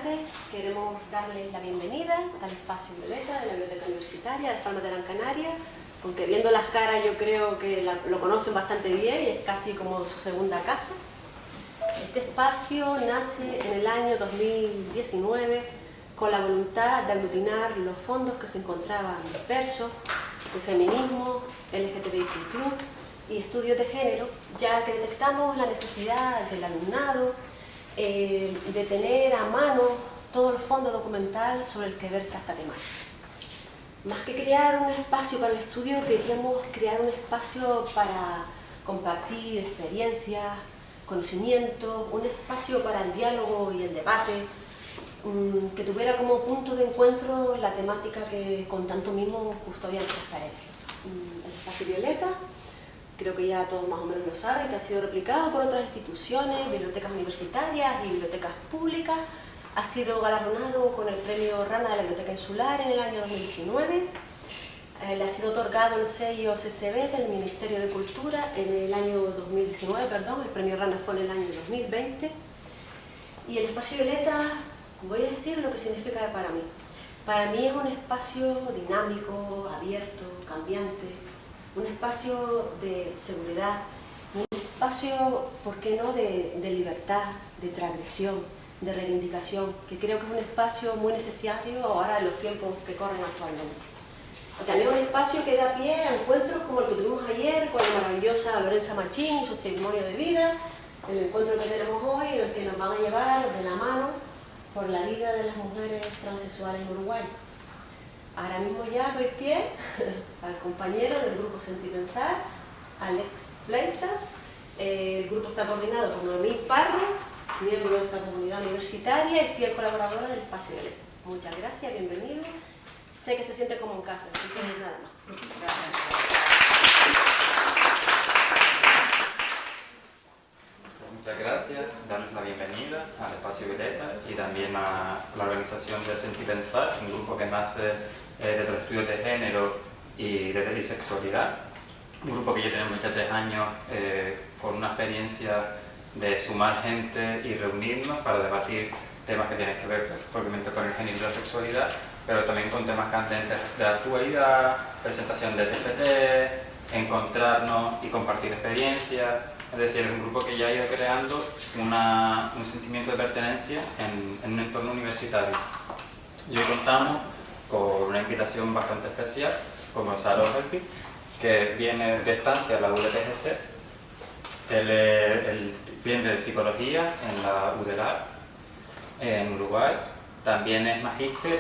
tardes. Queremos darles la bienvenida al espacio Violeta de la Biblioteca Universitaria de Palma de Gran Canaria, aunque viendo las caras yo creo que lo conocen bastante bien y es casi como su segunda casa. Este espacio nace en el año 2019 con la voluntad de aglutinar los fondos que se encontraban dispersos de feminismo, LGTBIQ+, y estudios de género, ya que detectamos la necesidad del alumnado de tener a mano todo el fondo documental sobre el que versa esta temática. Más que crear un espacio para el estudio, queríamos crear un espacio para compartir experiencias, conocimientos, un espacio para el diálogo y el debate, que tuviera como punto de encuentro la temática que con tanto mimo custodian nuestras paredes. El espacio Violeta, creo que ya todos más o menos lo saben, que ha sido replicado por otras instituciones, bibliotecas universitarias y bibliotecas públicas. Ha sido galardonado con el premio Rana de la Biblioteca Insular en el año 2019. Le ha sido otorgado el sello CCB del Ministerio de Cultura en el año 2019, perdón, el premio Rana fue en el año 2020. Y el espacio Violeta, voy a decir lo que significa para mí. Para mí es un espacio dinámico, abierto, cambiante, un espacio de seguridad, un espacio, ¿por qué no?, de libertad, de transgresión, de reivindicación, que creo que es un espacio muy necesario ahora en los tiempos que corren actualmente. También un espacio que da pie a encuentros como el que tuvimos ayer con la maravillosa Lorenza Machín y su testimonio de vida, el encuentro que tenemos hoy, en el que nos van a llevar de la mano por la vida de las mujeres transexuales en Uruguay. Ahora mismo ya doy pie al compañero del grupo Sentir Pensar, Alex Fleita. El grupo está coordinado por Noemí Parro, miembro de esta comunidad universitaria y fiel colaboradora del espacio Violeta. Muchas gracias, bienvenido. Sé que se siente como en casa, así que nada más. Muchas gracias, darles la bienvenida al espacio Violeta y también a la organización de Sentir Pensar, un grupo que nace de los estudios de género y de bisexualidad. Un grupo que ya tenemos ya 3 años con una experiencia de sumar gente y reunirnos para debatir temas que tienen que ver propiamente con el género y la sexualidad, pero también con temas candentes de la actualidad, presentación de TFT, encontrarnos y compartir experiencias. Es decir, es un grupo que ya ha ido creando un sentimiento de pertenencia en un entorno universitario. Y hoy contamos con una invitación bastante especial, con Gonzalo Helpi, que viene de estancia a la ULTGC. Él viene de psicología en la UDELAR, en Uruguay. También es magíster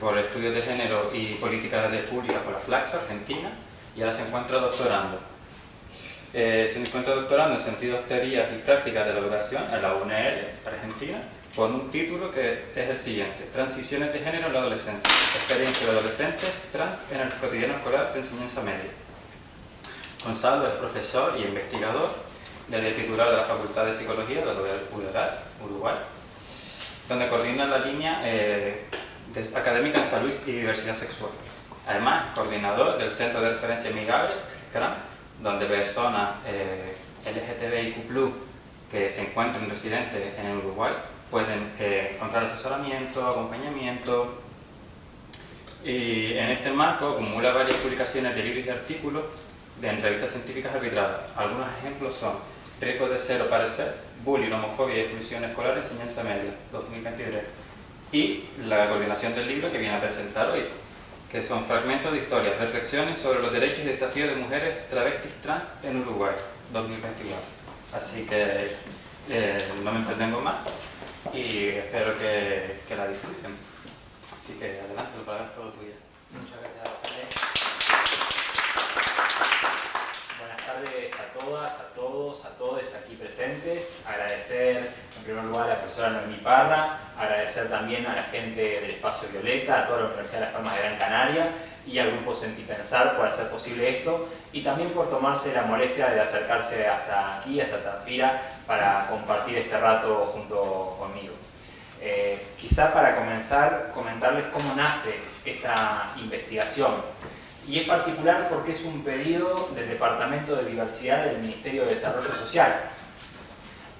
por estudios de género y políticas públicas por la Flaxo, Argentina, y ahora se encuentra doctorando. Se encuentra doctorando en sentidos, teorías y prácticas de la educación en la UNL, Argentina, con un título que es el siguiente: Transiciones de género en la adolescencia, experiencia de adolescentes trans en el cotidiano escolar de enseñanza media. Gonzalo es profesor y investigador, titular de la Facultad de Psicología de la UDELAR, Uruguay, donde coordina la línea académica en salud y diversidad sexual. Además, coordinador del Centro de Referencia Amigable, CRAM, donde personas LGTBIQ+, que se encuentran residentes en Uruguay, pueden encontrar asesoramiento, acompañamiento. Y en este marco acumula varias publicaciones de libros y artículos de entrevistas científicas arbitradas. Algunos ejemplos son Riesgos de ser o parecer, Bullying, Homofobia y Exclusión Escolar, Enseñanza Media, 2023. Y la coordinación del libro que viene a presentar hoy, que son fragmentos de historias, reflexiones sobre los derechos y desafíos de mujeres travestis trans en Uruguay, 2021. Así que no me entretengo más y espero que la disfruten. Así que adelante, la palabra es todo tuya. Muchas gracias, Ale. Buenas tardes a todas, a todos, a todos aquí presentes. Agradecer en primer lugar a la profesora Noemí Parra, agradecer también a la gente del Espacio Violeta, a toda la Universidad de Las Palmas de Gran Canaria y al grupo Sentir Pensar por hacer posible esto y también por tomarse la molestia de acercarse hasta aquí, hasta Tafira, para compartir este rato junto conmigo. Quizá para comenzar, comentarles cómo nace esta investigación. Y es particular porque es un pedido del Departamento de Diversidad del Ministerio de Desarrollo Social.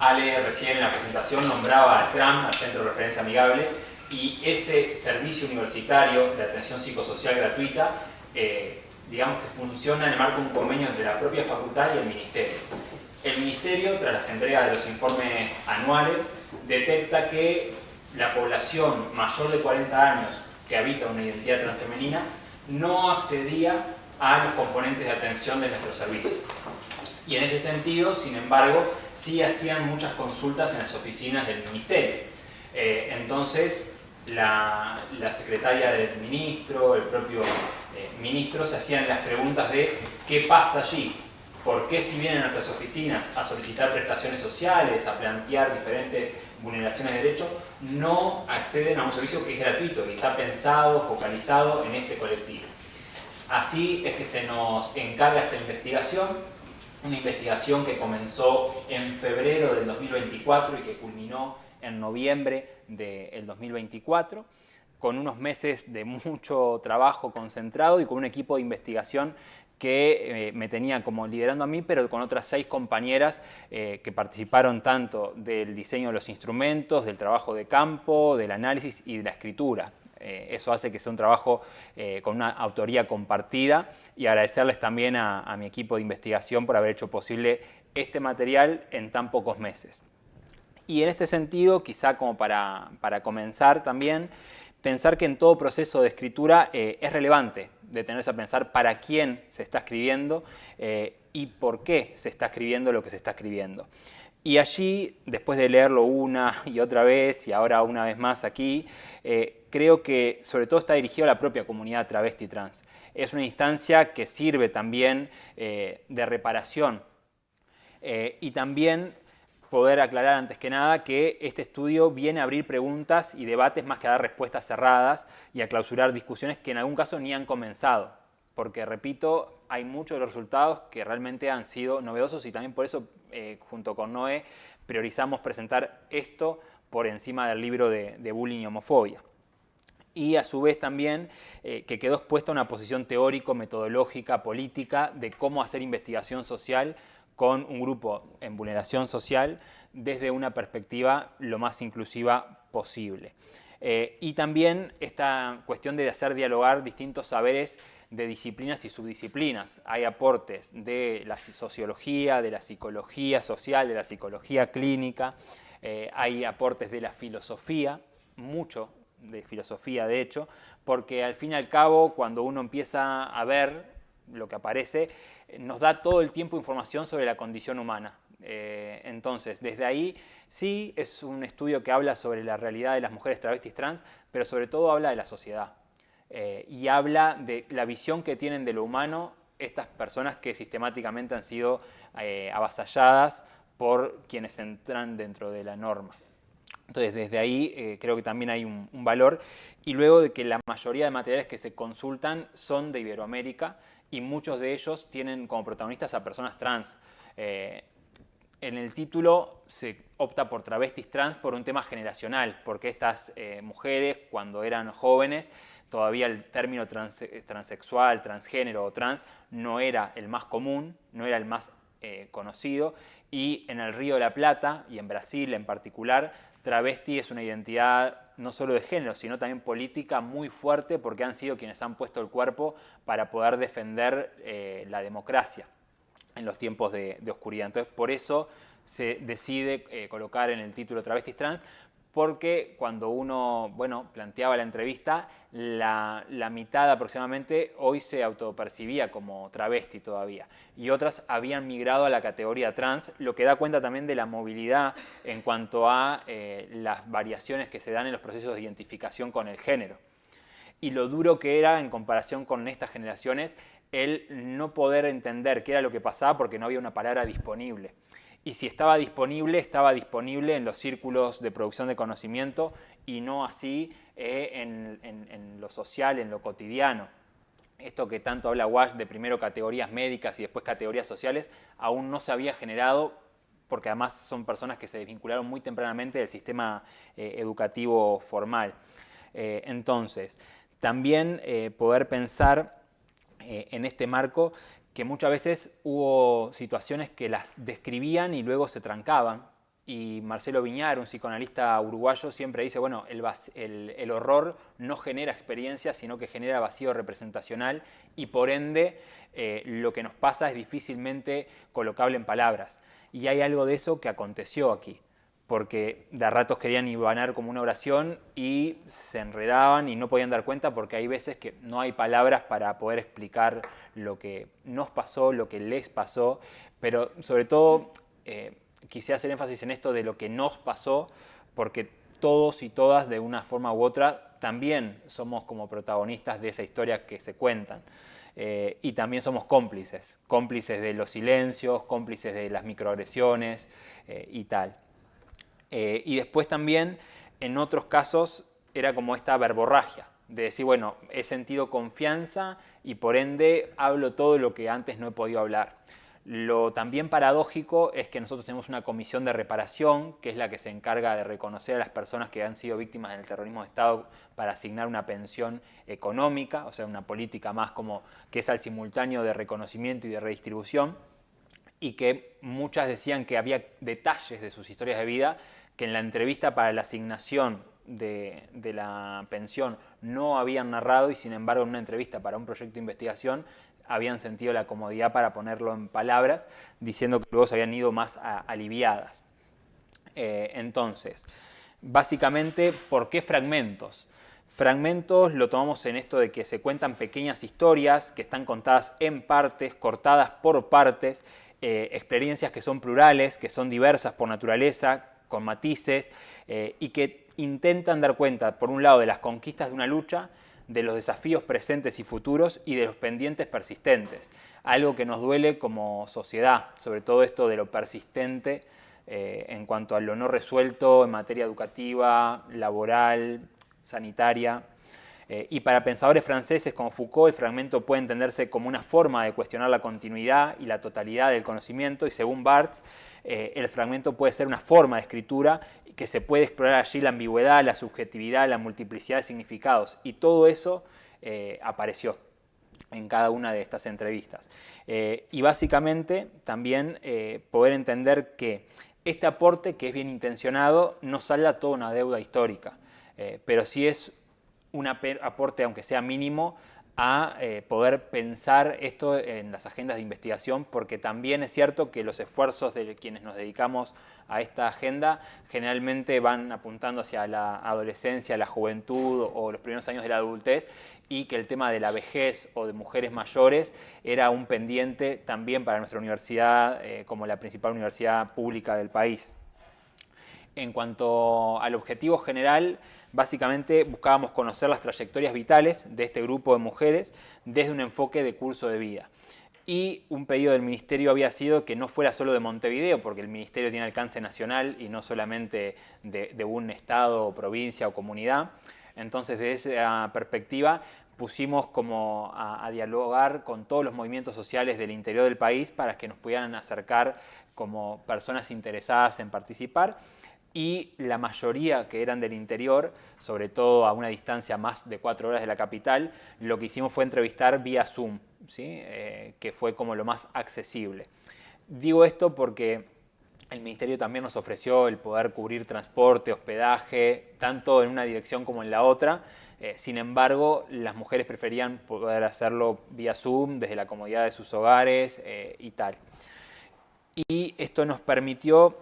Ale recién en la presentación nombraba al CRAM, al Centro de Referencia Amigable, y ese servicio universitario de atención psicosocial gratuita, digamos que funciona en el marco de un convenio entre la propia facultad y el Ministerio. El Ministerio, tras las entregas de los informes anuales, detecta que la población mayor de 40 años que habita una identidad transfemenina no accedía a los componentes de atención de nuestro servicio. Y en ese sentido, sin embargo, sí hacían muchas consultas en las oficinas del Ministerio. Entonces, la secretaria del ministro, el propio ministro, se hacían las preguntas de qué pasa allí, por qué si vienen a nuestras oficinas a solicitar prestaciones sociales, a plantear diferentes vulneraciones de derechos, no acceden a un servicio que es gratuito y está pensado, focalizado en este colectivo. Así es que se nos encarga esta investigación, una investigación que comenzó en febrero del 2024 y que culminó en noviembre del 2024, con unos meses de mucho trabajo concentrado y con un equipo de investigación que me tenía como liderando a mí, pero con otras 6 compañeras que participaron tanto del diseño de los instrumentos, del trabajo de campo, del análisis y de la escritura. Eso hace que sea un trabajo con una autoría compartida, y agradecerles también a mi equipo de investigación por haber hecho posible este material en tan pocos meses. Y en este sentido, quizá como para comenzar también, pensar que en todo proceso de escritura es relevante detenerse a pensar para quién se está escribiendo y por qué se está escribiendo lo que se está escribiendo. Y allí, después de leerlo una y otra vez y ahora una vez más aquí, creo que sobre todo está dirigido a la propia comunidad travesti trans. Es una instancia que sirve también de reparación y también poder aclarar antes que nada que este estudio viene a abrir preguntas y debates más que a dar respuestas cerradas y a clausurar discusiones que en algún caso ni han comenzado. Porque, repito, hay muchos de los resultados que realmente han sido novedosos y también por eso, junto con Noé, priorizamos presentar esto por encima del libro de bullying y homofobia. Y a su vez también que quedó expuesta una posición teórico-metodológica, política, de cómo hacer investigación social con un grupo en vulneración social desde una perspectiva lo más inclusiva posible. Y también esta cuestión de hacer dialogar distintos saberes de disciplinas y subdisciplinas. Hay aportes de la sociología, de la psicología social, de la psicología clínica, hay aportes de la filosofía, mucho de filosofía de hecho, porque al fin y al cabo cuando uno empieza a ver lo que aparece, nos da todo el tiempo información sobre la condición humana. Entonces, desde ahí sí es un estudio que habla sobre la realidad de las mujeres travestis trans, pero sobre todo habla de la sociedad. Y habla de la visión que tienen de lo humano estas personas que sistemáticamente han sido avasalladas por quienes entran dentro de la norma. Entonces, desde ahí creo que también hay un valor. Y luego de que la mayoría de materiales que se consultan son de Iberoamérica y muchos de ellos tienen como protagonistas a personas trans. En el título se opta por travestis trans por un tema generacional, porque estas mujeres, cuando eran jóvenes, todavía el término transexual, transgénero o trans no era el más común, no era el más conocido, y en el Río de la Plata, y en Brasil en particular, travesti es una identidad no solo de género, sino también política muy fuerte, porque han sido quienes han puesto el cuerpo para poder defender la democracia en los tiempos de oscuridad. Entonces, por eso se decide colocar en el título travestis trans, porque cuando uno planteaba la entrevista, la mitad aproximadamente hoy se autopercibía como travesti todavía, y otras habían migrado a la categoría trans, lo que da cuenta también de la movilidad en cuanto a las variaciones que se dan en los procesos de identificación con el género. Y lo duro que era, en comparación con estas generaciones, el no poder entender qué era lo que pasaba porque no había una palabra disponible. Y si estaba disponible en los círculos de producción de conocimiento y no así en lo social, en lo cotidiano. Esto que tanto habla Walsh de primero categorías médicas y después categorías sociales, aún no se había generado, porque además son personas que se desvincularon muy tempranamente del sistema educativo formal. Entonces, también poder pensar en este marco que muchas veces hubo situaciones que las describían y luego se trancaban, y Marcelo Viñar, un psicoanalista uruguayo, siempre dice, bueno, el horror no genera experiencia, sino que genera vacío representacional y por ende lo que nos pasa es difícilmente colocable en palabras. Y hay algo de eso que aconteció aquí, porque de a ratos querían hibanar como una oración y se enredaban y no podían dar cuenta porque hay veces que no hay palabras para poder explicar lo que nos pasó, lo que les pasó, pero sobre todo quise hacer énfasis en esto de lo que nos pasó, porque todos y todas de una forma u otra también somos como protagonistas de esa historia que se cuentan. Y también somos cómplices, cómplices de los silencios, cómplices de las microagresiones y tal. Y después también, en otros casos, era como esta verborragia, de decir, bueno, he sentido confianza y por ende hablo todo lo que antes no he podido hablar. Lo también paradójico es que nosotros tenemos una comisión de reparación, que es la que se encarga de reconocer a las personas que han sido víctimas del terrorismo de Estado para asignar una pensión económica, o sea, una política más como que es al simultáneo de reconocimiento y de redistribución, y que muchas decían que había detalles de sus historias de vida que en la entrevista para la asignación de la pensión no habían narrado y sin embargo en una entrevista para un proyecto de investigación habían sentido la comodidad para ponerlo en palabras, diciendo que luego se habían ido más aliviadas. Entonces, básicamente, ¿por qué fragmentos? Fragmentos lo tomamos en esto de que se cuentan pequeñas historias que están contadas en partes, cortadas por partes, experiencias que son plurales, que son diversas por naturaleza, con matices, y que intentan dar cuenta, por un lado, de las conquistas de una lucha, de los desafíos presentes y futuros y de los pendientes persistentes. Algo que nos duele como sociedad, sobre todo esto de lo persistente en cuanto a lo no resuelto en materia educativa, laboral, sanitaria. Y para pensadores franceses como Foucault, el fragmento puede entenderse como una forma de cuestionar la continuidad y la totalidad del conocimiento, y según Barthes, el fragmento puede ser una forma de escritura que se puede explorar allí la ambigüedad, la subjetividad, la multiplicidad de significados, y todo eso apareció en cada una de estas entrevistas. Y básicamente también poder entender que este aporte, que es bien intencionado, no salda toda una deuda histórica, pero sí es un aporte, aunque sea mínimo, a poder pensar esto en las agendas de investigación, porque también es cierto que los esfuerzos de quienes nos dedicamos a esta agenda generalmente van apuntando hacia la adolescencia, la juventud o los primeros años de la adultez, y que el tema de la vejez o de mujeres mayores era un pendiente también para nuestra universidad como la principal universidad pública del país. En cuanto al objetivo general, básicamente buscábamos conocer las trayectorias vitales de este grupo de mujeres desde un enfoque de curso de vida. Y un pedido del Ministerio había sido que no fuera solo de Montevideo, porque el Ministerio tiene alcance nacional y no solamente de un estado, o provincia o comunidad. Entonces, desde esa perspectiva, pusimos como a dialogar con todos los movimientos sociales del interior del país para que nos pudieran acercar como personas interesadas en participar. Y la mayoría que eran del interior, sobre todo a una distancia más de 4 horas de la capital, lo que hicimos fue entrevistar vía Zoom, ¿sí? Que fue como lo más accesible. Digo esto porque el Ministerio también nos ofreció el poder cubrir transporte, hospedaje, tanto en una dirección como en la otra. Sin embargo, las mujeres preferían poder hacerlo vía Zoom, desde la comodidad de sus hogares y tal. Y esto nos permitió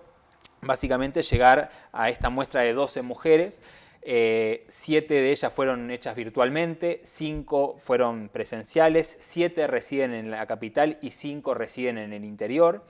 básicamente llegar a esta muestra de 12 mujeres. 7 de ellas fueron hechas virtualmente, 5 fueron presenciales, 7 residen en la capital y 5 residen en el interior,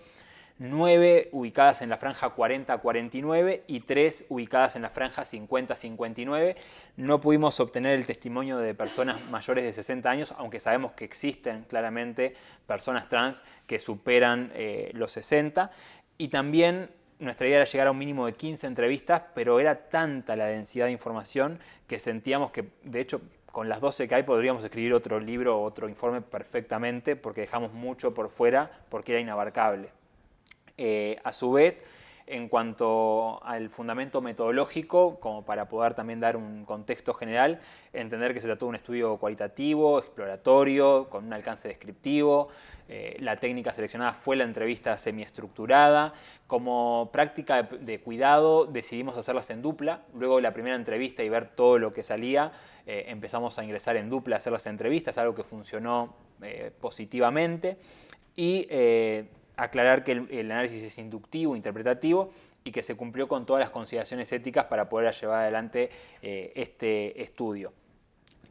9 ubicadas en la franja 40-49 y 3 ubicadas en la franja 50-59. No pudimos obtener el testimonio de personas mayores de 60 años, aunque sabemos que existen claramente personas trans que superan los 60. Y también nuestra idea era llegar a un mínimo de 15 entrevistas, pero era tanta la densidad de información que sentíamos que, de hecho, con las 12 que hay podríamos escribir otro libro o otro informe perfectamente, porque dejamos mucho por fuera, porque era inabarcable. A su vez, en cuanto al fundamento metodológico, como para poder también dar un contexto general, entender que se trató de un estudio cualitativo, exploratorio, con un alcance descriptivo. La técnica seleccionada fue la entrevista semiestructurada. Como práctica de cuidado decidimos hacerlas en dupla. Luego de la primera entrevista y ver todo lo que salía, empezamos a ingresar en dupla a hacer las entrevistas, algo que funcionó positivamente. Y aclarar que el análisis es inductivo, interpretativo, y que se cumplió con todas las consideraciones éticas para poder llevar adelante este estudio.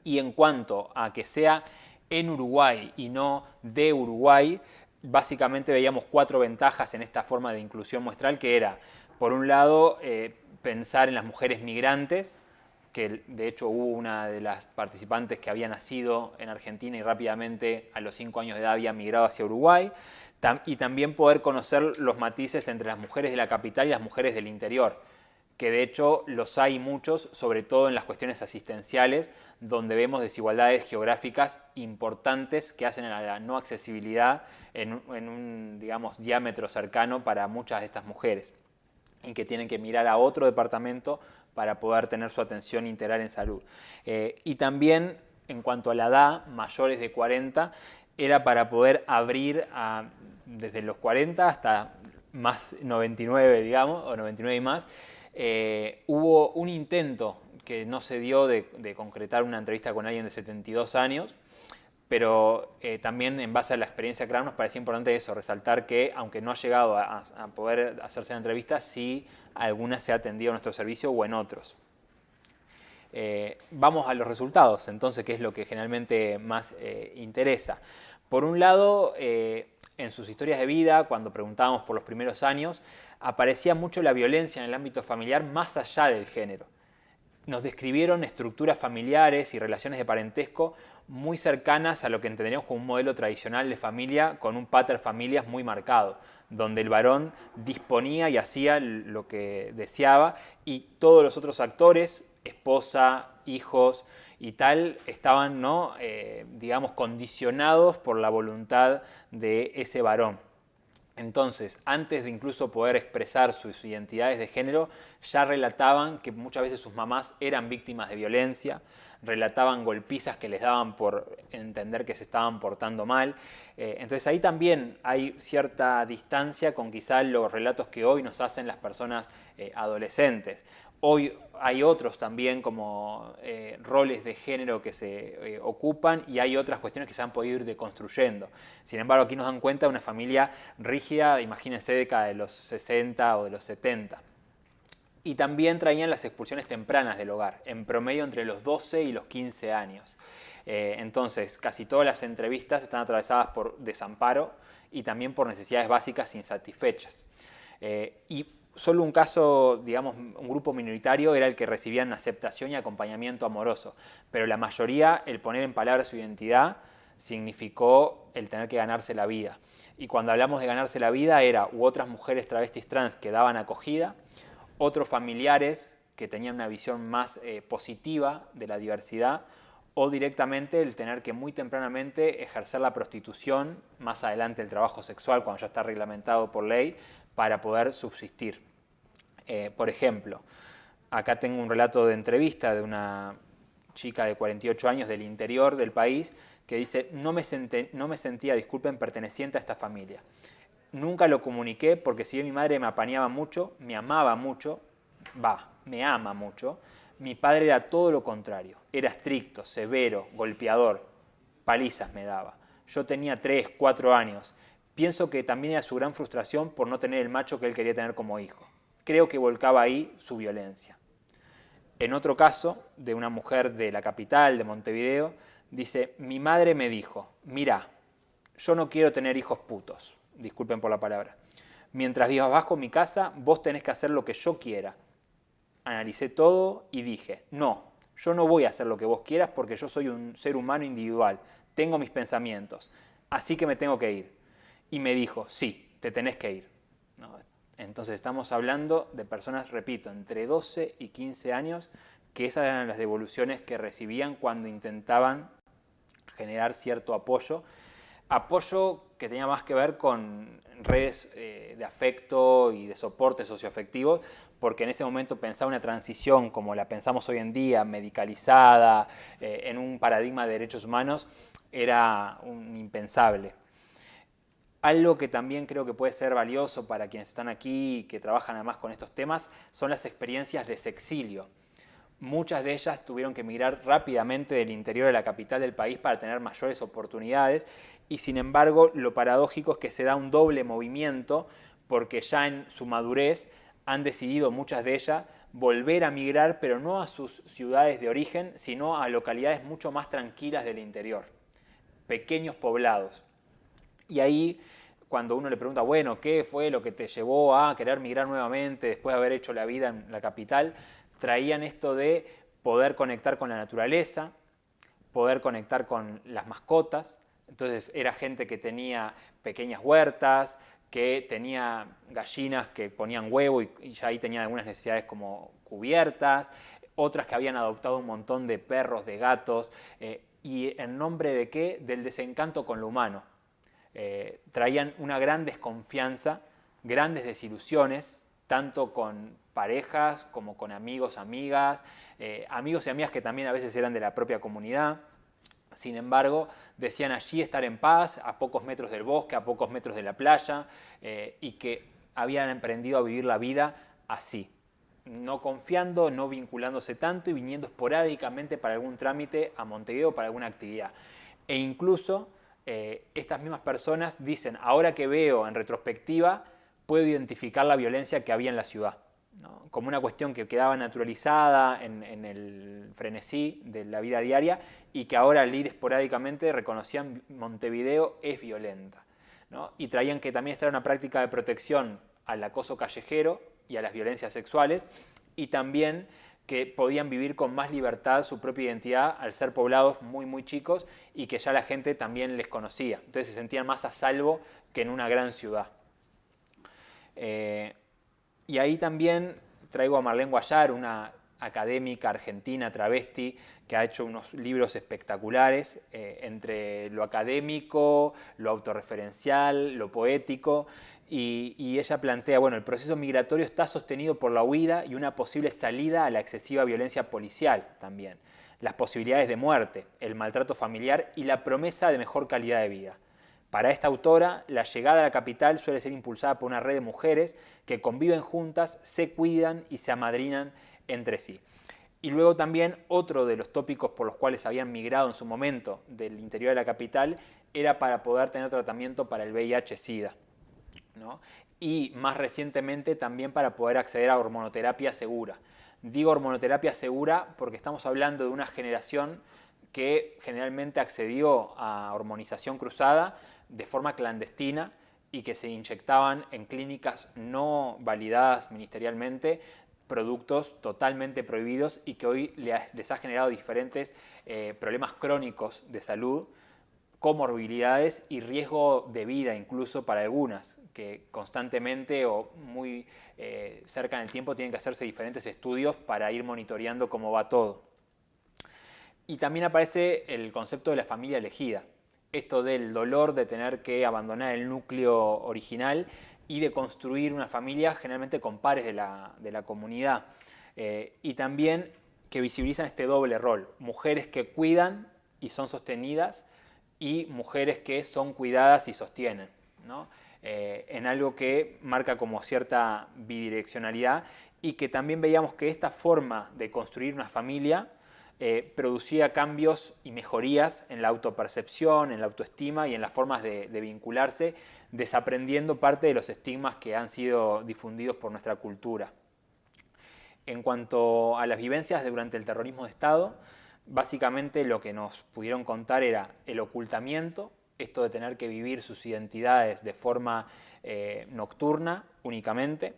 Y en cuanto a que sea en Uruguay y no de Uruguay, básicamente veíamos 4 ventajas en esta forma de inclusión muestral, que era, por un lado, pensar en las mujeres migrantes, que de hecho hubo una de las participantes que había nacido en Argentina y rápidamente a los 5 años de edad había migrado hacia Uruguay, y también poder conocer los matices entre las mujeres de la capital y las mujeres del interior, que de hecho los hay muchos, sobre todo en las cuestiones asistenciales, donde vemos desigualdades geográficas importantes que hacen a la no accesibilidad en un digamos, diámetro cercano para muchas de estas mujeres, y que tienen que mirar a otro departamento para poder tener su atención integral en salud. Y también, en cuanto a la edad, mayores de 40, era para poder abrir desde los 40 hasta más 99, digamos, o 99 y más. Hubo un intento que no se dio de concretar una entrevista con alguien de 72 años, pero también en base a la experiencia CRAM nos parecía importante eso, resaltar que aunque no ha llegado a poder hacerse la entrevista, sí alguna se ha atendido a nuestro servicio o en otros. Vamos a los resultados, entonces, que es lo que generalmente más interesa. Por un lado, en sus historias de vida, cuando preguntábamos por los primeros años, aparecía mucho la violencia en el ámbito familiar más allá del género. Nos describieron estructuras familiares y relaciones de parentesco muy cercanas a lo que entenderíamos como un modelo tradicional de familia, con un pater familias muy marcado, donde el varón disponía y hacía lo que deseaba y todos los otros actores, esposa, hijos y tal, estaban, ¿no? Digamos, condicionados por la voluntad de ese varón. Entonces, antes de incluso poder expresar sus identidades de género, ya relataban que muchas veces sus mamás eran víctimas de violencia, relataban golpizas que les daban por entender que se estaban portando mal. Entonces ahí también hay cierta distancia con quizá los relatos que hoy nos hacen las personas adolescentes. Hoy hay otros también como roles de género que se ocupan y hay otras cuestiones que se han podido ir deconstruyendo. Sin embargo, aquí nos dan cuenta de una familia rígida, imagínense, década de los 60 o de los 70. Y también traían las expulsiones tempranas del hogar, en promedio entre los 12 y los 15 años. Entonces, casi todas las entrevistas están atravesadas por desamparo y también por necesidades básicas insatisfechas. Y solo un caso, digamos, un grupo minoritario era el que recibían aceptación y acompañamiento amoroso, pero la mayoría, el poner en palabras su identidad, significó el tener que ganarse la vida. Y cuando hablamos de ganarse la vida, era u otras mujeres travestis trans que daban acogida, otros familiares que tenían una visión más positiva de la diversidad, o directamente el tener que muy tempranamente ejercer la prostitución, más adelante el trabajo sexual, cuando ya está reglamentado por ley, para poder subsistir. Por ejemplo, acá tengo un relato de entrevista de una chica de 48 años del interior del país que dice: no me sentía, disculpen, perteneciente a esta familia. Nunca lo comuniqué porque si bien mi madre me apañaba mucho, me amaba mucho, me ama mucho, mi padre era todo lo contrario. Era estricto, severo, golpeador, palizas me daba. Yo tenía 3, 4 años. Pienso que también era su gran frustración por no tener el macho que él quería tener como hijo. Creo que volcaba ahí su violencia. En otro caso, de una mujer de la capital, de Montevideo, dice: mi madre me dijo, mirá, yo no quiero tener hijos putos, disculpen por la palabra. Mientras vivas bajo mi casa, vos tenés que hacer lo que yo quiera. Analicé todo y dije, no, yo no voy a hacer lo que vos quieras porque yo soy un ser humano individual, tengo mis pensamientos, así que me tengo que ir. Y me dijo, sí, te tenés que ir. ¿No? Entonces estamos hablando de personas, repito, entre 12 y 15 años, que esas eran las devoluciones que recibían cuando intentaban generar cierto apoyo. Apoyo que tenía más que ver con redes de afecto y de soporte socioafectivo, porque en ese momento pensar una transición como la pensamos hoy en día, medicalizada, en un paradigma de derechos humanos, era un impensable. Algo que también creo que puede ser valioso para quienes están aquí y que trabajan además con estos temas son las experiencias de exilio. Muchas de ellas tuvieron que emigrar rápidamente del interior de la capital del país para tener mayores oportunidades y sin embargo lo paradójico es que se da un doble movimiento porque ya en su madurez han decidido muchas de ellas volver a migrar, pero no a sus ciudades de origen, sino a localidades mucho más tranquilas del interior, pequeños poblados. Y ahí, cuando uno le pregunta, bueno, ¿qué fue lo que te llevó a querer migrar nuevamente después de haber hecho la vida en la capital? Traían esto de poder conectar con la naturaleza, poder conectar con las mascotas. Entonces era gente que tenía pequeñas huertas, que tenía gallinas que ponían huevo y ya ahí tenían algunas necesidades como cubiertas, otras que habían adoptado un montón de perros, de gatos, y en nombre de qué? Del desencanto con lo humano. Traían una gran desconfianza, grandes desilusiones, tanto con parejas como con amigos, amigas, amigos y amigas que también a veces eran de la propia comunidad. Sin embargo, decían allí estar en paz, a pocos metros del bosque, a pocos metros de la playa, y que habían emprendido a vivir la vida así, no confiando, no vinculándose tanto y viniendo esporádicamente para algún trámite a Montevideo para alguna actividad. E incluso estas mismas personas dicen, ahora que veo en retrospectiva, puedo identificar la violencia que había en la ciudad, ¿no? Como una cuestión que quedaba naturalizada en el frenesí de la vida diaria y que ahora al ir esporádicamente reconocían Montevideo es violenta, ¿no? Y traían que también esta era una práctica de protección al acoso callejero y a las violencias sexuales y también que podían vivir con más libertad su propia identidad al ser poblados muy muy chicos y que ya la gente también les conocía, entonces se sentían más a salvo que en una gran ciudad. Y ahí también traigo a Marlene Guayar, una académica argentina travesti que ha hecho unos libros espectaculares entre lo académico, lo autorreferencial, lo poético, y ella plantea, bueno, el proceso migratorio está sostenido por la huida y una posible salida a la excesiva violencia policial también, las posibilidades de muerte, el maltrato familiar y la promesa de mejor calidad de vida. Para esta autora, la llegada a la capital suele ser impulsada por una red de mujeres que conviven juntas, se cuidan y se amadrinan entre sí. Y luego también otro de los tópicos por los cuales habían migrado en su momento del interior de la capital era para poder tener tratamiento para el VIH-Sida, ¿no? Y más recientemente también para poder acceder a hormonoterapia segura. Digo hormonoterapia segura porque estamos hablando de una generación que generalmente accedió a hormonización cruzada de forma clandestina y que se inyectaban en clínicas no validadas ministerialmente productos totalmente prohibidos y que hoy les ha generado diferentes problemas crónicos de salud, comorbilidades y riesgo de vida incluso para algunas, que constantemente o muy cerca en el tiempo tienen que hacerse diferentes estudios para ir monitoreando cómo va todo. Y también aparece el concepto de la familia elegida, esto del dolor de tener que abandonar el núcleo original y de construir una familia generalmente con pares de la comunidad. Y también que visibilizan este doble rol, mujeres que cuidan y son sostenidas y mujeres que son cuidadas y sostienen, ¿no? En algo que marca como cierta bidireccionalidad y que también veíamos que esta forma de construir una familia producía cambios y mejorías en la autopercepción, en la autoestima y en las formas de vincularse, desaprendiendo parte de los estigmas que han sido difundidos por nuestra cultura. En cuanto a las vivencias durante el terrorismo de Estado, básicamente lo que nos pudieron contar era el ocultamiento, esto de tener que vivir sus identidades de forma nocturna únicamente,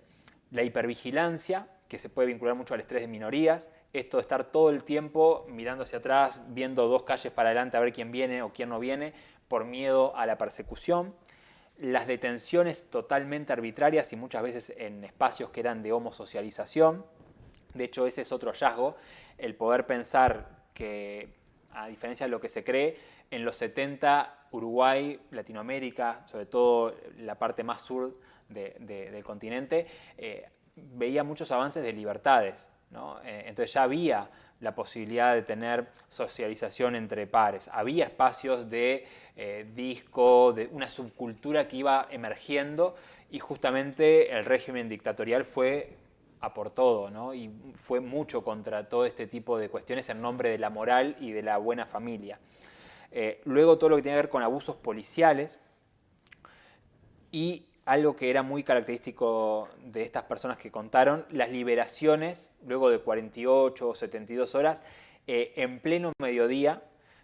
la hipervigilancia, que se puede vincular mucho al estrés de minorías, esto de estar todo el tiempo mirando hacia atrás, viendo dos calles para adelante a ver quién viene o quién no viene, por miedo a la persecución, las detenciones totalmente arbitrarias y muchas veces en espacios que eran de homosocialización. De hecho, ese es otro hallazgo, el poder pensar que, a diferencia de lo que se cree, en los 70 Uruguay, Latinoamérica, sobre todo la parte más sur del continente, veía muchos avances de libertades, ¿no? Entonces ya había la posibilidad de tener socialización entre pares, había espacios de disco, de una subcultura que iba emergiendo, y justamente el régimen dictatorial fue a por todo, ¿no? Y fue mucho contra todo este tipo de cuestiones en nombre de la moral y de la buena familia. Luego todo lo que tiene que ver con abusos policiales, y algo que era muy característico de estas personas que contaron, las liberaciones luego de 48 o 72 horas en pleno mediodía,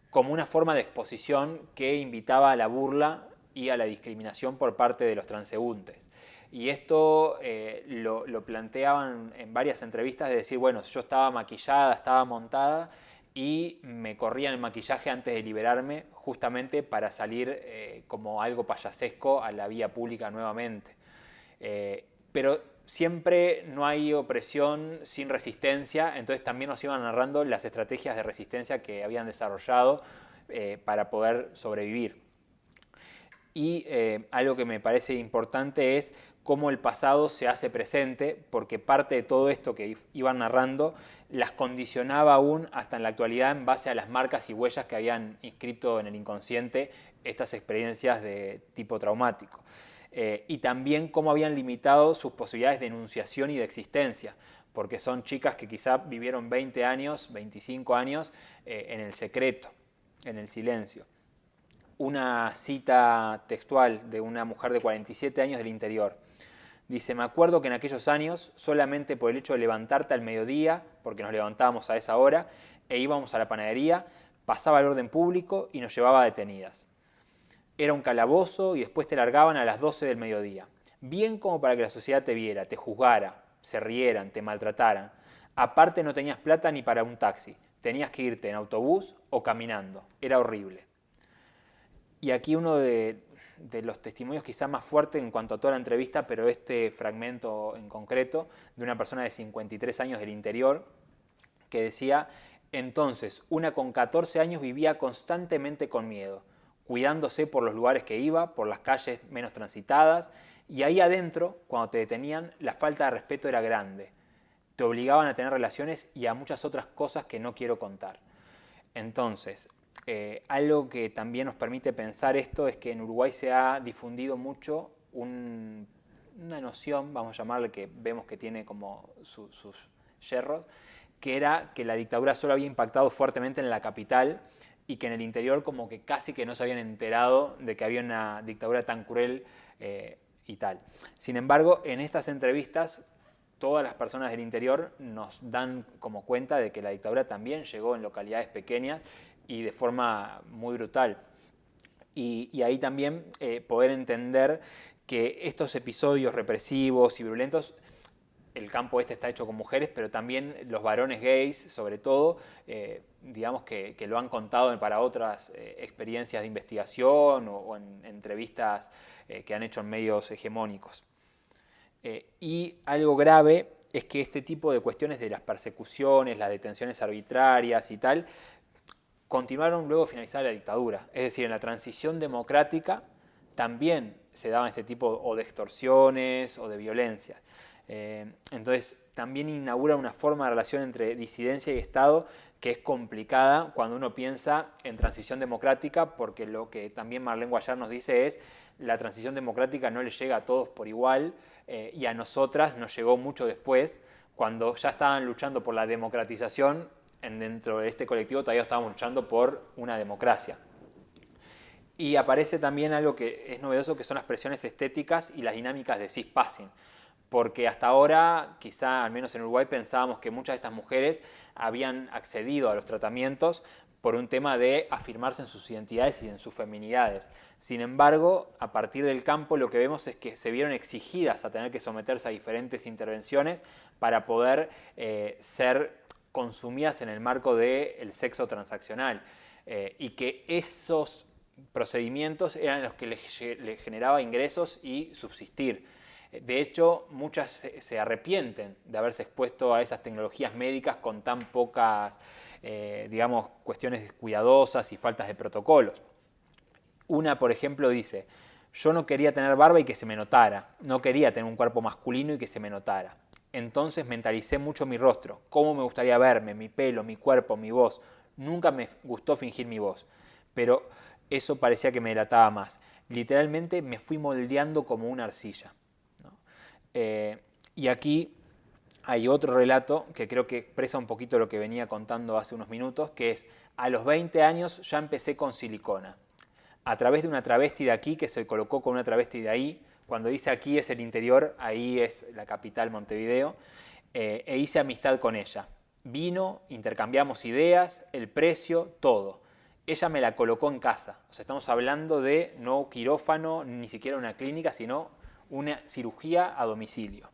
como una forma de exposición que invitaba a la burla y a la discriminación por parte de los transeúntes. Y esto lo planteaban en varias entrevistas, de decir, bueno, yo estaba maquillada, estaba montada, y me corrían el maquillaje antes de liberarme, justamente para salir como algo payasesco a la vía pública nuevamente. Pero siempre no hay opresión sin resistencia, entonces también nos iban narrando las estrategias de resistencia que habían desarrollado para poder sobrevivir. Y algo que me parece importante es cómo el pasado se hace presente, porque parte de todo esto que iban narrando las condicionaba aún hasta en la actualidad en base a las marcas y huellas que habían inscrito en el inconsciente estas experiencias de tipo traumático. Y también cómo habían limitado sus posibilidades de enunciación y de existencia, porque son chicas que quizá vivieron 20 años, 25 años en el secreto, en el silencio. Una cita textual de una mujer de 47 años del interior. Dice, me acuerdo que en aquellos años, solamente por el hecho de levantarte al mediodía, porque nos levantábamos a esa hora, e íbamos a la panadería, pasaba el orden público y nos llevaba detenidas. Era un calabozo y después te largaban a las 12 del mediodía. Bien como para que la sociedad te viera, te juzgara, se rieran, te maltrataran. Aparte no tenías plata ni para un taxi. Tenías que irte en autobús o caminando. Era horrible. Y aquí uno de los testimonios quizá más fuertes en cuanto a toda la entrevista, pero este fragmento en concreto, de una persona de 53 años del interior, que decía, entonces, una con 14 años vivía constantemente con miedo, cuidándose por los lugares que iba, por las calles menos transitadas, y ahí adentro, cuando te detenían, la falta de respeto era grande. Te obligaban a tener relaciones y a muchas otras cosas que no quiero contar. Entonces, algo que también nos permite pensar esto es que en Uruguay se ha difundido mucho una noción, vamos a llamarle, que vemos que tiene como sus yerros, que era que la dictadura solo había impactado fuertemente en la capital y que en el interior como que casi que no se habían enterado de que había una dictadura tan cruel y tal. Sin embargo, en estas entrevistas, todas las personas del interior nos dan como cuenta de que la dictadura también llegó en localidades pequeñas y de forma muy brutal. Y ahí también poder entender que estos episodios represivos y violentos, el campo este está hecho con mujeres, pero también los varones gays, sobre todo, digamos que lo han contado para otras experiencias de investigación o en entrevistas que han hecho en medios hegemónicos. Y algo grave es que este tipo de cuestiones de las persecuciones, las detenciones arbitrarias y tal, continuaron luego de finalizar la dictadura. Es decir, en la transición democrática también se daban este tipo o de extorsiones o de violencias. Entonces también inaugura una forma de relación entre disidencia y Estado que es complicada cuando uno piensa en transición democrática, porque lo que también Marlene Guayar nos dice es la transición democrática no le llega a todos por igual, y a nosotras nos llegó mucho después, cuando ya estaban luchando por la democratización. Dentro de este colectivo todavía estábamos luchando por una democracia. Y aparece también algo que es novedoso, que son las presiones estéticas y las dinámicas de cispassing. Porque hasta ahora, quizá al menos en Uruguay, pensábamos que muchas de estas mujeres habían accedido a los tratamientos por un tema de afirmarse en sus identidades y en sus feminidades. Sin embargo, a partir del campo lo que vemos es que se vieron exigidas a tener que someterse a diferentes intervenciones para poder ser consumidas en el marco del sexo transaccional, y que esos procedimientos eran los que les generaba ingresos y subsistir. De hecho, muchas se arrepienten de haberse expuesto a esas tecnologías médicas con tan pocas, digamos, cuestiones cuidadosas y faltas de protocolos. Una, por ejemplo, dice, yo no quería tener barba y que se me notara, no quería tener un cuerpo masculino y que se me notara. Entonces mentalicé mucho mi rostro, cómo me gustaría verme, mi pelo, mi cuerpo, mi voz. Nunca me gustó fingir mi voz, pero eso parecía que me delataba más. Literalmente me fui moldeando como una arcilla, ¿no? Y aquí hay otro relato que creo que expresa un poquito lo que venía contando hace unos minutos, que es, a los 20 años ya empecé con silicona. A través de una travesti de aquí, que se colocó con una travesti de ahí, cuando dice aquí es el interior, ahí es la capital, Montevideo, e hice amistad con ella. Vino, intercambiamos ideas, el precio, todo. Ella me la colocó en casa. O sea, estamos hablando de no quirófano, ni siquiera una clínica, sino una cirugía a domicilio.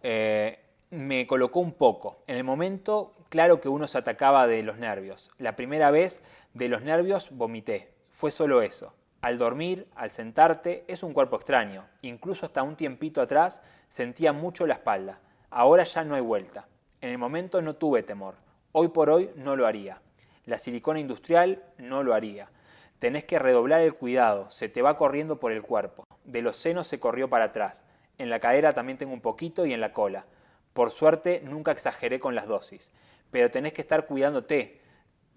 Me colocó un poco. En el momento, claro que uno se atacaba de los nervios. La primera vez, de los nervios, vomité. Fue solo eso. Al dormir, al sentarte, es un cuerpo extraño. Incluso hasta un tiempito atrás sentía mucho la espalda. Ahora ya no hay vuelta. En el momento no tuve temor. Hoy por hoy no lo haría. La silicona industrial no lo haría. Tenés que redoblar el cuidado. Se te va corriendo por el cuerpo. De los senos se corrió para atrás. En la cadera también tengo un poquito y en la cola. Por suerte nunca exageré con las dosis. Pero tenés que estar cuidándote.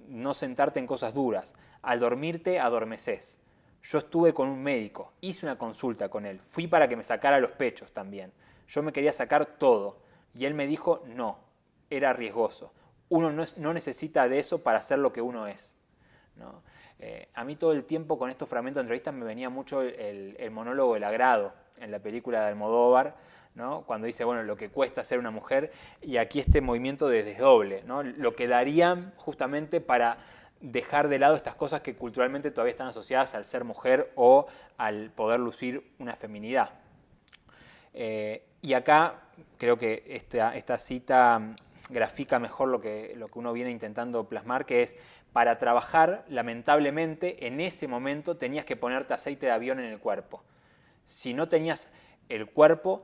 No sentarte en cosas duras. Al dormirte adormeces. Yo estuve con un médico, hice una consulta con él, fui para que me sacara los pechos también. Yo me quería sacar todo y él me dijo no, era riesgoso. Uno no necesita de eso para ser lo que uno es, ¿no? A mí todo el tiempo con estos fragmentos de entrevistas me venía mucho el monólogo del agrado en la película de Almodóvar, ¿no? Cuando dice, bueno, lo que cuesta ser una mujer, y aquí este movimiento de desdoble, ¿no? Lo que darían justamente para dejar de lado estas cosas que culturalmente todavía están asociadas al ser mujer o al poder lucir una feminidad. Y acá creo que esta cita grafica mejor lo que uno viene intentando plasmar, que es, para trabajar, lamentablemente, en ese momento tenías que ponerte aceite de avión en el cuerpo. Si no tenías el cuerpo,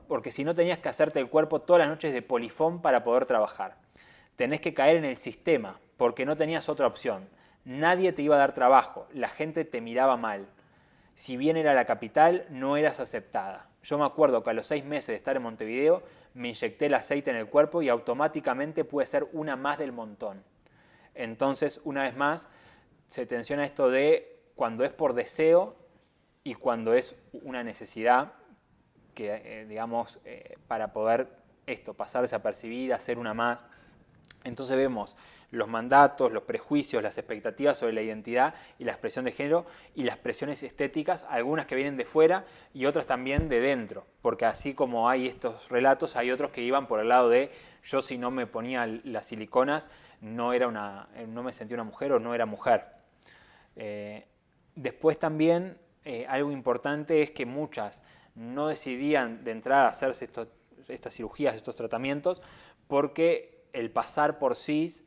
porque si no tenías que hacerte el cuerpo todas las noches de polifón para poder trabajar. Tenés que caer en el sistema, porque no tenías otra opción. Nadie te iba a dar trabajo, la gente te miraba mal. Si bien era la capital, no eras aceptada. Yo me acuerdo que a los 6 meses de estar en Montevideo, me inyecté el aceite en el cuerpo y automáticamente pude ser una más del montón. Entonces, una vez más, se tensiona esto de cuando es por deseo y cuando es una necesidad que, para poder pasar desapercibida, ser una más. Entonces vemos los mandatos, los prejuicios, las expectativas sobre la identidad y la expresión de género y las presiones estéticas, algunas que vienen de fuera y otras también de dentro, porque así como hay estos relatos, hay otros que iban por el lado de yo si no me ponía las siliconas no me sentía una mujer o no era mujer. Después también algo importante es que muchas no decidían de entrada hacerse estas cirugías, estos tratamientos, porque el pasar por cis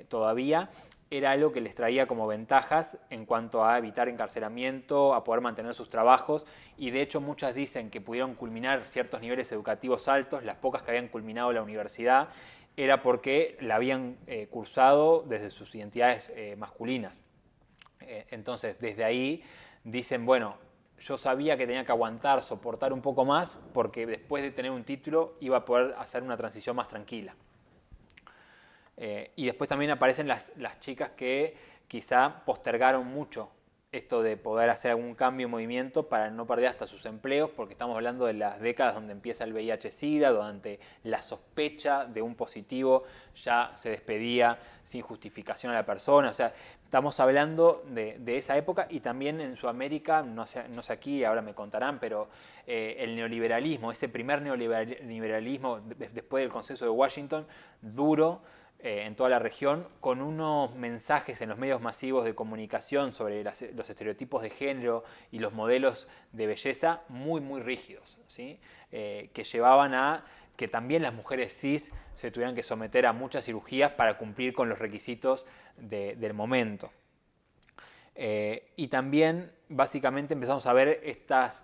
todavía era algo que les traía como ventajas en cuanto a evitar encarcelamiento, a poder mantener sus trabajos, y de hecho muchas dicen que pudieron culminar ciertos niveles educativos altos, las pocas que habían culminado la universidad, era porque la habían cursado desde sus identidades masculinas. Entonces desde ahí dicen, bueno, yo sabía que tenía que aguantar, soportar un poco más, porque después de tener un título iba a poder hacer una transición más tranquila. Y después también aparecen las chicas que quizá postergaron mucho esto de poder hacer algún cambio en movimiento para no perder hasta sus empleos, porque estamos hablando de las décadas donde empieza el VIH-Sida, donde la sospecha de un positivo ya se despedía sin justificación a la persona. O sea, estamos hablando de esa época, y también en Sudamérica, no sé aquí, ahora me contarán, pero el neoliberalismo, ese primer neoliberalismo después del Consenso de Washington, duro, en toda la región, con unos mensajes en los medios masivos de comunicación sobre los estereotipos de género y los modelos de belleza muy, muy rígidos, ¿sí? Que llevaban a que también las mujeres cis se tuvieran que someter a muchas cirugías para cumplir con los requisitos del momento. Y también, básicamente, empezamos a ver estas,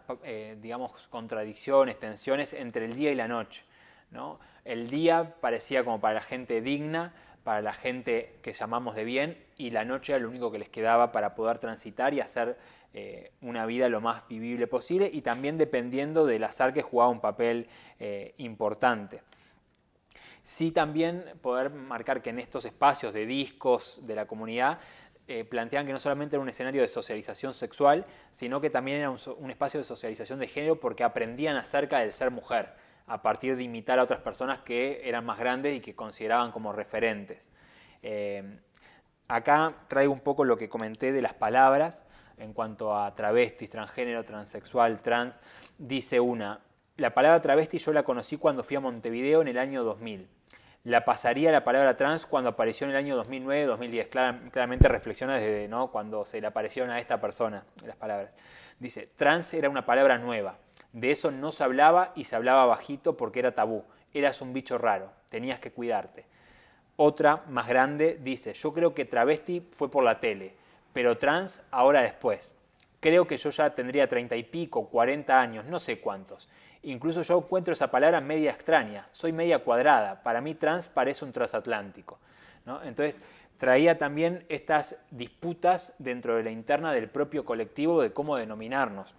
contradicciones, tensiones entre el día y la noche, ¿no? El día parecía como para la gente digna, para la gente que llamamos de bien, y la noche era lo único que les quedaba para poder transitar y hacer una vida lo más vivible posible, y también dependiendo del azar, que jugaba un papel importante. Sí, también poder marcar que en estos espacios de discos de la comunidad plantean que no solamente era un escenario de socialización sexual, sino que también era un espacio de socialización de género, porque aprendían acerca del ser mujer, a partir de imitar a otras personas que eran más grandes y que consideraban como referentes. Acá traigo un poco lo que comenté de las palabras en cuanto a travestis, transgénero, transexual, trans. Dice una: la palabra travesti yo la conocí cuando fui a Montevideo en el año 2000. La pasaría la palabra trans cuando apareció en el año 2009-2010. Claramente reflexiona desde, ¿no?, cuando se le aparecieron a esta persona las palabras. Dice: trans era una palabra nueva. De eso no se hablaba, y se hablaba bajito porque era tabú. Eras un bicho raro, tenías que cuidarte. Otra, más grande, dice: yo creo que travesti fue por la tele, pero trans ahora después. Creo que yo ya tendría 30 y pico, 40 años, no sé cuántos. Incluso yo encuentro esa palabra media extraña. Soy media cuadrada. Para mí trans parece un transatlántico, ¿no? Entonces traía también estas disputas dentro de la interna del propio colectivo de cómo denominarnos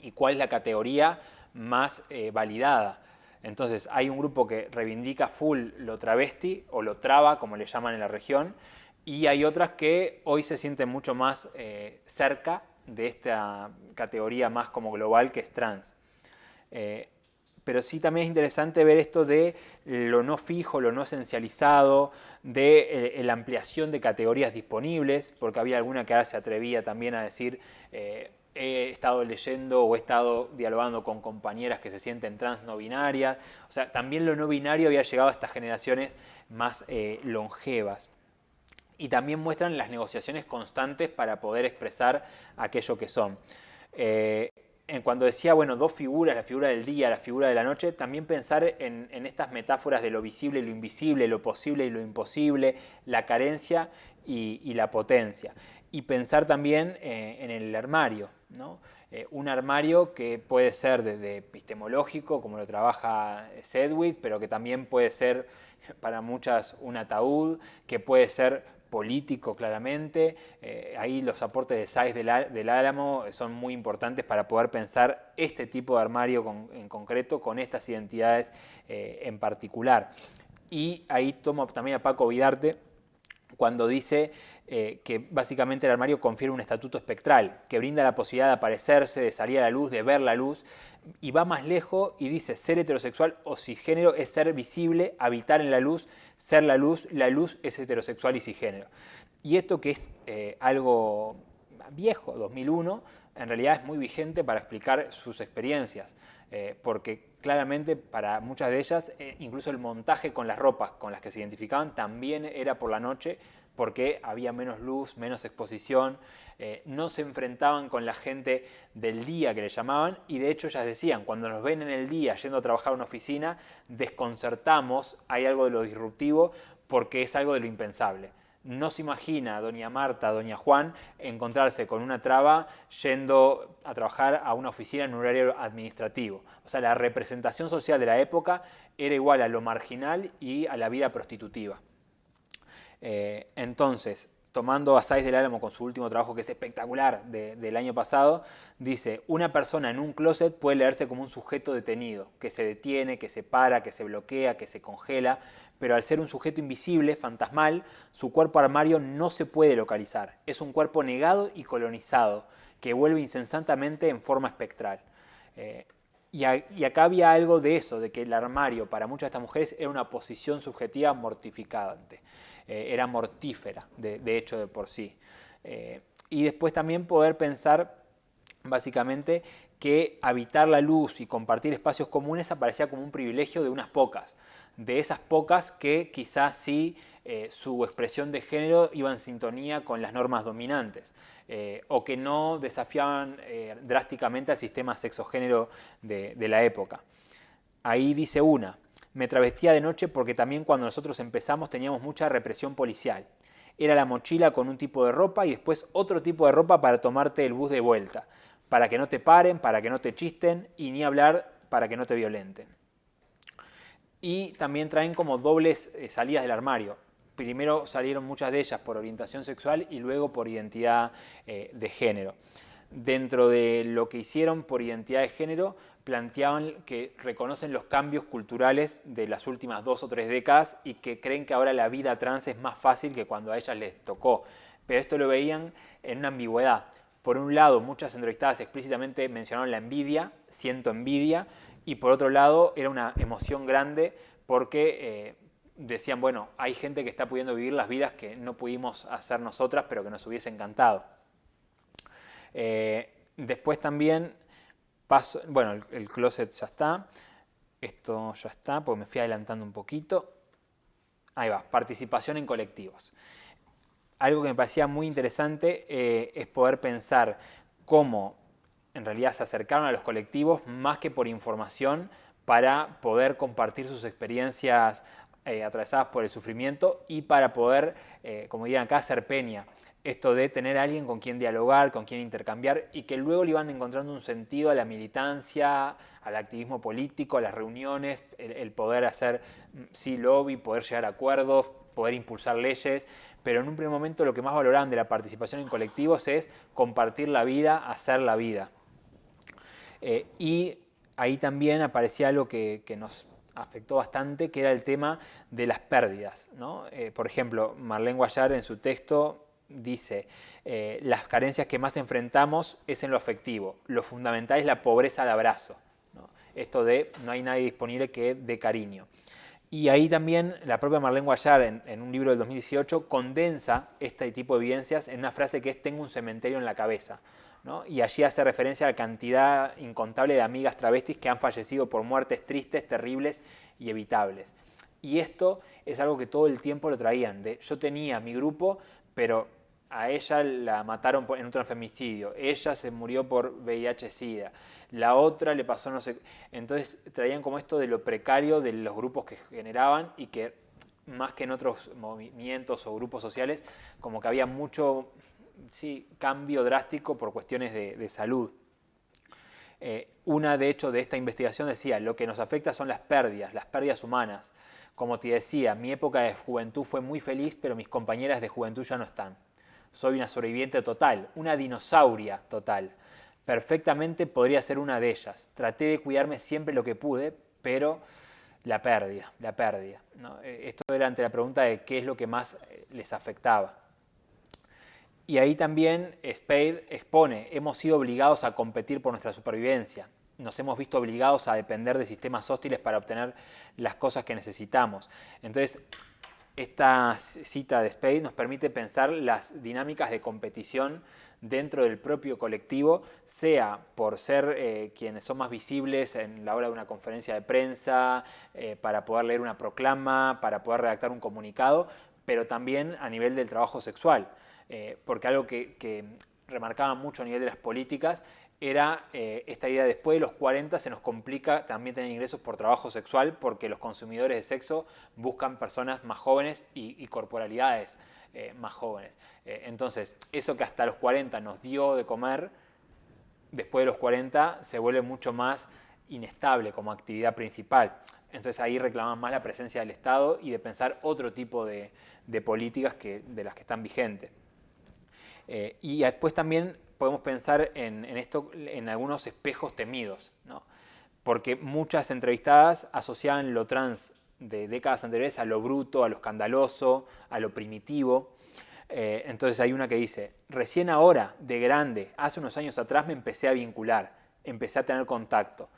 y cuál es la categoría más validada. Entonces hay un grupo que reivindica full lo travesti o lo traba, como le llaman en la región, y hay otras que hoy se sienten mucho más cerca de esta categoría más como global, que es trans. Pero sí, también es interesante ver esto de lo no fijo, lo no esencializado, de la ampliación de categorías disponibles, porque había alguna que ahora se atrevía también a decir: he estado leyendo o he estado dialogando con compañeras que se sienten trans no binarias. O sea, también lo no binario había llegado a estas generaciones más longevas. Y también muestran las negociaciones constantes para poder expresar aquello que son. Cuando decía, bueno, dos figuras, la figura del día, la figura de la noche, también pensar en estas metáforas de lo visible y lo invisible, lo posible y lo imposible, la carencia y la potencia. Y pensar también en el armario, ¿no? Un armario que puede ser desde epistemológico, como lo trabaja Sedgwick, pero que también puede ser para muchas un ataúd, que puede ser político claramente. Ahí los aportes de Sáez del Álamo son muy importantes para poder pensar este tipo de armario en concreto, con estas identidades en particular. Y ahí tomo también a Paco Vidarte cuando dice que básicamente el armario confiere un estatuto espectral, que brinda la posibilidad de aparecerse, de salir a la luz, de ver la luz, y va más lejos y dice: ser heterosexual o cisgénero es ser visible, habitar en la luz, ser la luz es heterosexual y cisgénero. Y esto, que es algo viejo, 2001, en realidad es muy vigente para explicar sus experiencias, porque claramente para muchas de ellas, incluso el montaje con las ropas con las que se identificaban también era por la noche, porque había menos luz, menos exposición, no se enfrentaban con la gente del día, que le llamaban, y de hecho ellas decían: cuando nos ven en el día yendo a trabajar a una oficina, desconcertamos, hay algo de lo disruptivo, porque es algo de lo impensable. No se imagina doña Marta, doña Juan, encontrarse con una traba yendo a trabajar a una oficina en un horario administrativo. O sea, la representación social de la época era igual a lo marginal y a la vida prostitutiva. Entonces, tomando a Sáez del Álamo con su último trabajo, que es espectacular, del año pasado, dice: una persona en un closet puede leerse como un sujeto detenido, que se detiene, que se para, que se bloquea, que se congela, pero al ser un sujeto invisible, fantasmal, su cuerpo armario no se puede localizar. Es un cuerpo negado y colonizado, que vuelve incesantemente en forma espectral. Y acá había algo de eso, de que el armario para muchas de estas mujeres era una posición subjetiva mortificante. Era mortífera, de hecho, de por sí. Y después también poder pensar, básicamente, que habitar la luz y compartir espacios comunes aparecía como un privilegio de unas pocas. De esas pocas que quizás sí su expresión de género iba en sintonía con las normas dominantes, o que no desafiaban drásticamente al sistema sexogénero de la época. Ahí dice una: me travestía de noche porque también cuando nosotros empezamos teníamos mucha represión policial. Era la mochila con un tipo de ropa y después otro tipo de ropa para tomarte el bus de vuelta, para que no te paren, para que no te chisten y ni hablar para que no te violenten. Y también traen como dobles salidas del armario. primero salieron muchas de ellas por orientación sexual y luego por identidad de género. Dentro de lo que hicieron por identidad de género, planteaban que reconocen los cambios culturales de las últimas 2 o 3 décadas y que creen que ahora la vida trans es más fácil que cuando a ellas les tocó. Pero esto lo veían en una ambigüedad. Por un lado, muchas entrevistadas explícitamente mencionaron la envidia, siento envidia, y por otro lado era una emoción grande porque decían, bueno, hay gente que está pudiendo vivir las vidas que no pudimos hacer nosotras, pero que nos hubiese encantado. Después también paso, bueno, el closet ya está, esto ya está, porque me fui adelantando un poquito. Ahí va, participación en colectivos. Algo que me parecía muy interesante es poder pensar cómo en realidad se acercaron a los colectivos más que por información para poder compartir sus experiencias atravesadas por el sufrimiento y para poder, como dirían acá, hacer peña. Esto de tener a alguien con quien dialogar, con quien intercambiar y que luego le iban encontrando un sentido a la militancia, al activismo político, a las reuniones, el poder hacer sí lobby, poder llegar a acuerdos, poder impulsar leyes, pero en un primer momento lo que más valoraban de la participación en colectivos es compartir la vida, hacer la vida. Y ahí también aparecía algo que nos afectó bastante, que era el tema de las pérdidas, ¿no? Por ejemplo, Marlene Guayar en su texto dice, las carencias que más enfrentamos es en lo afectivo, lo fundamental es la pobreza de abrazo, ¿no? Esto de no hay nadie disponible que dé cariño. Y ahí también la propia Marlene Guayar, en un libro del 2018, condensa este tipo de evidencias en una frase que es tengo un cementerio en la cabeza, ¿no? Y allí hace referencia a la cantidad incontable de amigas travestis que han fallecido por muertes tristes, terribles y evitables. Y esto es algo que todo el tiempo lo traían. Yo tenía mi grupo, pero a ella la mataron en un transfemicidio, ella se murió por VIH-Sida, la otra le pasó no sé... Entonces traían como esto de lo precario de los grupos que generaban y que más que en otros movimientos o grupos sociales, como que había mucho cambio drástico por cuestiones de salud. Una de hecho de esta investigación decía, lo que nos afecta son las pérdidas humanas. Como te decía, mi época de juventud fue muy feliz, pero mis compañeras de juventud ya no están. Soy una sobreviviente total, una dinosauria total. Perfectamente podría ser una de ellas. Traté de cuidarme siempre lo que pude, pero la pérdida, ¿no? Esto era ante la pregunta de qué es lo que más les afectaba. Y ahí también Spade expone, hemos sido obligados a competir por nuestra supervivencia. Nos hemos visto obligados a depender de sistemas hostiles para obtener las cosas que necesitamos. Entonces, esta cita de Spade nos permite pensar las dinámicas de competición dentro del propio colectivo, sea por ser quienes son más visibles en la hora de una conferencia de prensa, para poder leer una proclama, para poder redactar un comunicado, pero también a nivel del trabajo sexual. Porque algo que remarcaba mucho a nivel de las políticas era esta idea de después de los 40 se nos complica también tener ingresos por trabajo sexual porque los consumidores de sexo buscan personas más jóvenes y corporalidades más jóvenes. Entonces, eso que hasta los 40 nos dio de comer, después de los 40 se vuelve mucho más inestable como actividad principal. Entonces ahí reclaman más la presencia del Estado y de pensar otro tipo de políticas de las que están vigentes. Y después también podemos pensar en algunos espejos temidos, ¿no? Porque muchas entrevistadas asociaban lo trans de décadas anteriores a lo bruto, a lo escandaloso, a lo primitivo. Entonces hay una que dice, recién ahora, de grande, hace unos años atrás me empecé a vincular, empecé a tener contacto,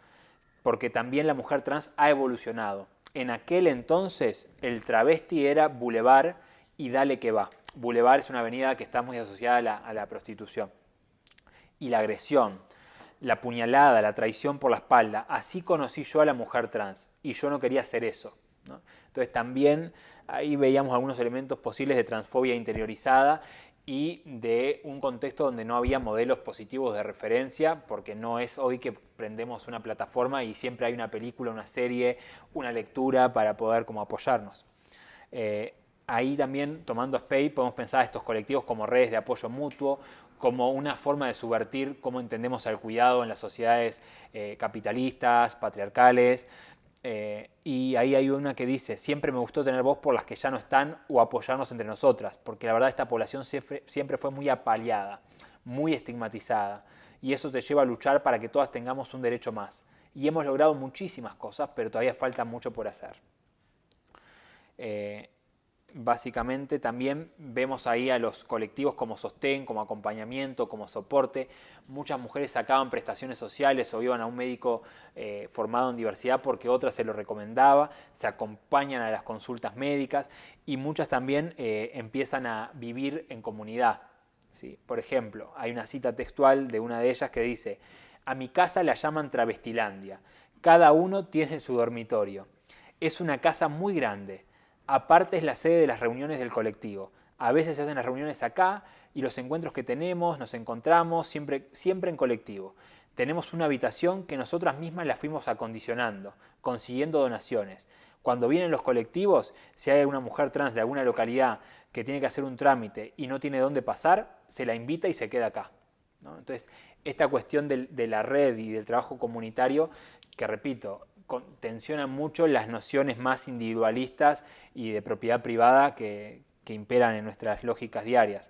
porque también la mujer trans ha evolucionado. En aquel entonces el travesti era Boulevard y dale que va. Boulevard es una avenida que está muy asociada a la prostitución. Y la agresión, la puñalada, la traición por la espalda, así conocí yo a la mujer trans y yo no quería hacer eso, ¿no? Entonces también ahí veíamos algunos elementos posibles de transfobia interiorizada y de un contexto donde no había modelos positivos de referencia, porque no es hoy que prendemos una plataforma y siempre hay una película, una serie, una lectura para poder como apoyarnos. Ahí también, tomando Spade, podemos pensar a estos colectivos como redes de apoyo mutuo, como una forma de subvertir cómo entendemos al cuidado en las sociedades capitalistas, patriarcales, Y ahí hay una que dice, siempre me gustó tener voz por las que ya no están o apoyarnos entre nosotras, porque la verdad esta población siempre fue muy apaleada, muy estigmatizada, y eso te lleva a luchar para que todas tengamos un derecho más. Y hemos logrado muchísimas cosas, pero todavía falta mucho por hacer. Básicamente también vemos ahí a los colectivos como sostén, como acompañamiento, como soporte. Muchas mujeres sacaban prestaciones sociales o iban a un médico formado en diversidad porque otra se lo recomendaba, se acompañan a las consultas médicas y muchas también empiezan a vivir en comunidad. ¿Sí? Por ejemplo, hay una cita textual de una de ellas que dice: a mi casa la llaman Travestilandia, cada uno tiene su dormitorio. Es una casa muy grande. Aparte es la sede de las reuniones del colectivo. A veces se hacen las reuniones acá y los encuentros que tenemos, nos encontramos siempre en colectivo. Tenemos una habitación que nosotras mismas la fuimos acondicionando, consiguiendo donaciones. Cuando vienen los colectivos, si hay una mujer trans de alguna localidad que tiene que hacer un trámite y no tiene dónde pasar, se la invita y se queda acá, ¿no? Entonces, esta cuestión de la red y del trabajo comunitario, que repito, tensiona mucho las nociones más individualistas y de propiedad privada que imperan en nuestras lógicas diarias.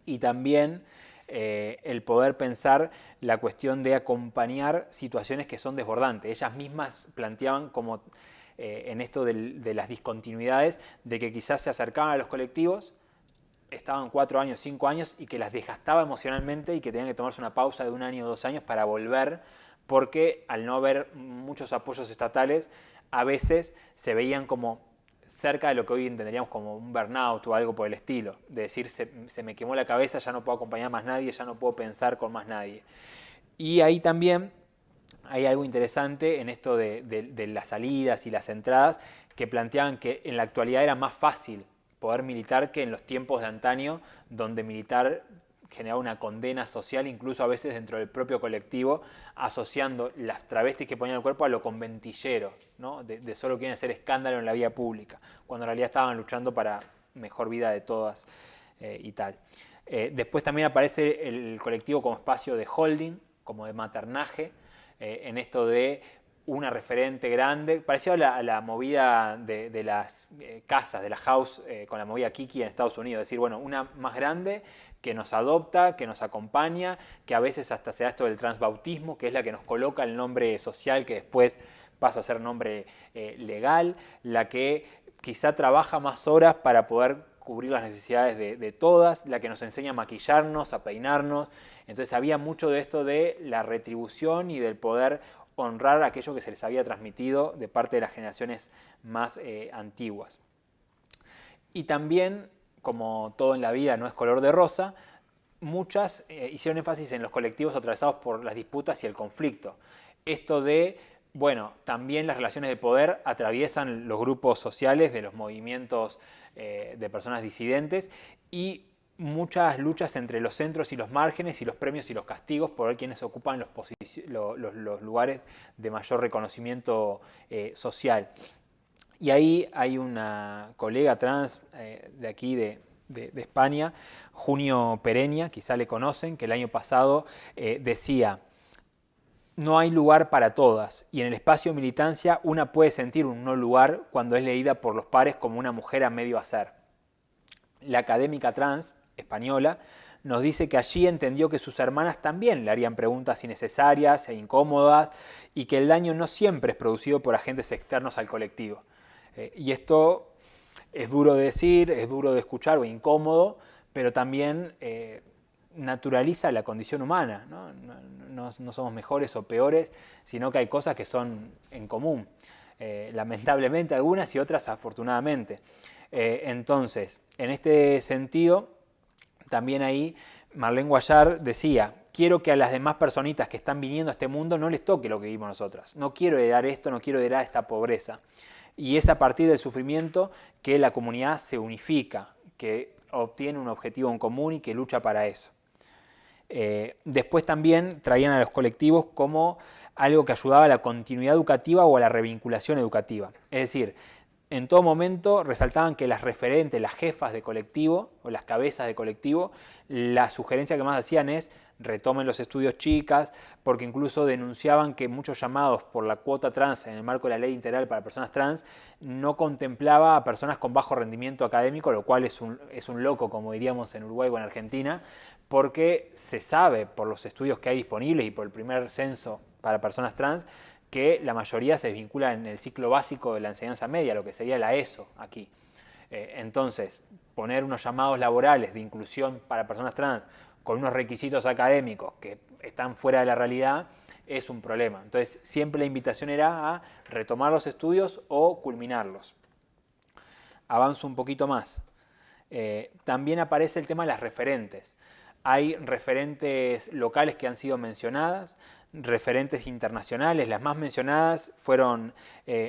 Y también el poder pensar la cuestión de acompañar situaciones que son desbordantes. Ellas mismas planteaban como en esto de las discontinuidades, de que quizás se acercaban a los colectivos, estaban 4 años, 5 años y que las desgastaba emocionalmente y que tenían que tomarse una pausa de 1 año o 2 años para volver, porque al no haber muchos apoyos estatales, a veces se veían como cerca de lo que hoy entenderíamos como un burnout o algo por el estilo, de decir, se me quemó la cabeza, ya no puedo acompañar más nadie, ya no puedo pensar con más nadie. Y ahí también hay algo interesante en esto de las salidas y las entradas, que planteaban que en la actualidad era más fácil poder militar que en los tiempos de antaño, donde militar generaba una condena social, incluso a veces dentro del propio colectivo, asociando las travestis que ponían el cuerpo a lo conventillero, ¿no? de solo quieren hacer escándalo en la vía pública, cuando en realidad estaban luchando para mejor vida de todas y tal. Después también aparece el colectivo como espacio de holding, como de maternaje, en esto de una referente grande, parecido a la movida de las casas, de la house, con la movida Kiki en Estados Unidos, es decir, bueno, una más grande que nos adopta, que nos acompaña, que a veces hasta se da esto del transbautismo, que es la que nos coloca el nombre social que después pasa a ser nombre legal, la que quizá trabaja más horas para poder cubrir las necesidades de todas, la que nos enseña a maquillarnos, a peinarnos. Entonces había mucho de esto de la retribución y del poder honrar aquello que se les había transmitido de parte de las generaciones más antiguas. Y también, como todo en la vida no es color de rosa, muchas hicieron énfasis en los colectivos atravesados por las disputas y el conflicto. Esto de, bueno, también las relaciones de poder atraviesan los grupos sociales de los movimientos de personas disidentes y muchas luchas entre los centros y los márgenes y los premios y los castigos por ver quiénes ocupan los lugares de mayor reconocimiento social. Y ahí hay una colega trans de aquí de España, Junio Pereña, quizá le conocen, que el año pasado decía: no hay lugar para todas, y en el espacio de militancia una puede sentir un no lugar cuando es leída por los pares como una mujer a medio hacer. La académica trans española nos dice que allí entendió que sus hermanas también le harían preguntas innecesarias e incómodas y que el daño no siempre es producido por agentes externos al colectivo. Y esto es duro de decir, es duro de escuchar o incómodo, pero también naturaliza la condición humana, ¿no? No somos mejores o peores, sino que hay cosas que son en común. Lamentablemente algunas y otras afortunadamente. Entonces, en este sentido, también ahí Marlene Guayar decía: quiero que a las demás personitas que están viniendo a este mundo no les toque lo que vivimos nosotras. No quiero heredar esto, no quiero heredar esta pobreza. Y es a partir del sufrimiento que la comunidad se unifica, que obtiene un objetivo en común y que lucha para eso. Después también traían a los colectivos como algo que ayudaba a la continuidad educativa o a la revinculación educativa. Es decir, en todo momento resaltaban que las referentes, las jefas de colectivo o las cabezas de colectivo, la sugerencia que más hacían es: retomen los estudios chicas, porque incluso denunciaban que muchos llamados por la cuota trans en el marco de la ley integral para personas trans no contemplaba a personas con bajo rendimiento académico, lo cual es un loco, como diríamos en Uruguay o en Argentina, porque se sabe por los estudios que hay disponibles y por el primer censo para personas trans que la mayoría se vincula en el ciclo básico de la enseñanza media, lo que sería la ESO aquí. Entonces, poner unos llamados laborales de inclusión para personas trans con unos requisitos académicos que están fuera de la realidad es un problema. Entonces, siempre la invitación era a retomar los estudios o culminarlos. Avanzo un poquito más. También aparece el tema de las referentes. Hay referentes locales que han sido mencionadas, referentes internacionales. Las más mencionadas fueron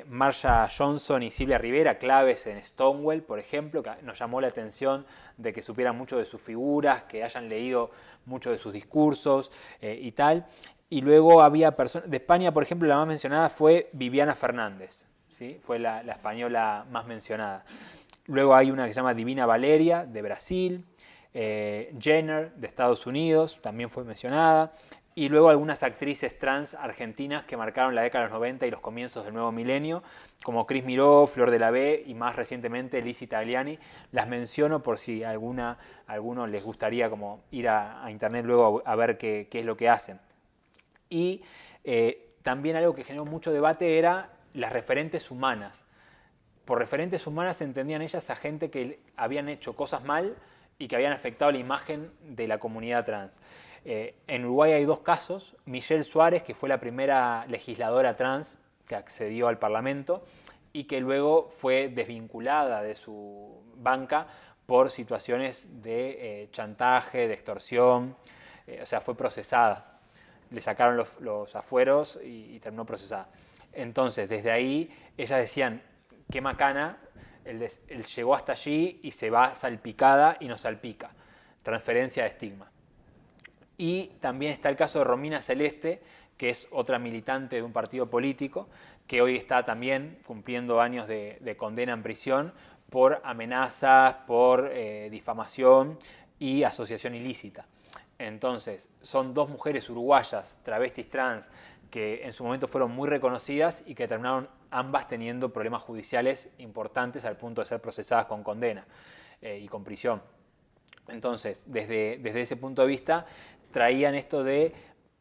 Marsha Johnson y Silvia Rivera, claves en Stonewall, por ejemplo, que nos llamó la atención de que supieran mucho de sus figuras, que hayan leído mucho de sus discursos y tal. Y luego había personas de España, por ejemplo, la más mencionada fue Viviana Fernández, ¿sí? Fue la española más mencionada. Luego hay una que se llama Divina Valeria, de Brasil. Jenner, de Estados Unidos, también fue mencionada. Y luego algunas actrices trans argentinas que marcaron la década de los 90 y los comienzos del nuevo milenio, como Cris Miró, Flor de la B y más recientemente Lizzy Tagliani. Las menciono por si a alguno les gustaría como ir a internet luego a ver qué es lo que hacen. Y también algo que generó mucho debate era las referentes humanas. Por referentes humanas entendían ellas a gente que habían hecho cosas mal y que habían afectado la imagen de la comunidad trans. En Uruguay hay dos casos. Michelle Suárez, que fue la primera legisladora trans que accedió al Parlamento y que luego fue desvinculada de su banca por situaciones de chantaje, de extorsión, o sea, fue procesada. Le sacaron los afueros y terminó procesada. Entonces, desde ahí, ellas decían, qué macana, él llegó hasta allí y se va salpicada y nos salpica. Transferencia de estigma. Y también está el caso de Romina Celeste, que es otra militante de un partido político, que hoy está también cumpliendo años de condena en prisión por amenazas, por difamación y asociación ilícita. Entonces, son dos mujeres uruguayas, travestis trans, que en su momento fueron muy reconocidas y que terminaron ambas teniendo problemas judiciales importantes al punto de ser procesadas con condena y con prisión. Entonces, desde ese punto de vista, traían esto de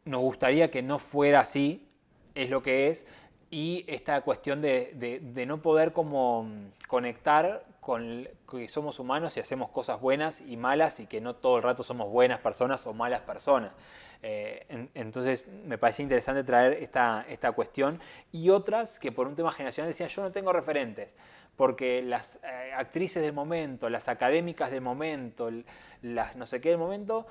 nos gustaría que no fuera así, es lo que es, y esta cuestión de no poder como conectar con que somos humanos y hacemos cosas buenas y malas y que no todo el rato somos buenas personas o malas personas. Entonces me parecía interesante traer esta cuestión y otras que por un tema generacional decían yo no tengo referentes porque las actrices del momento, las académicas del momento, las no sé qué del momento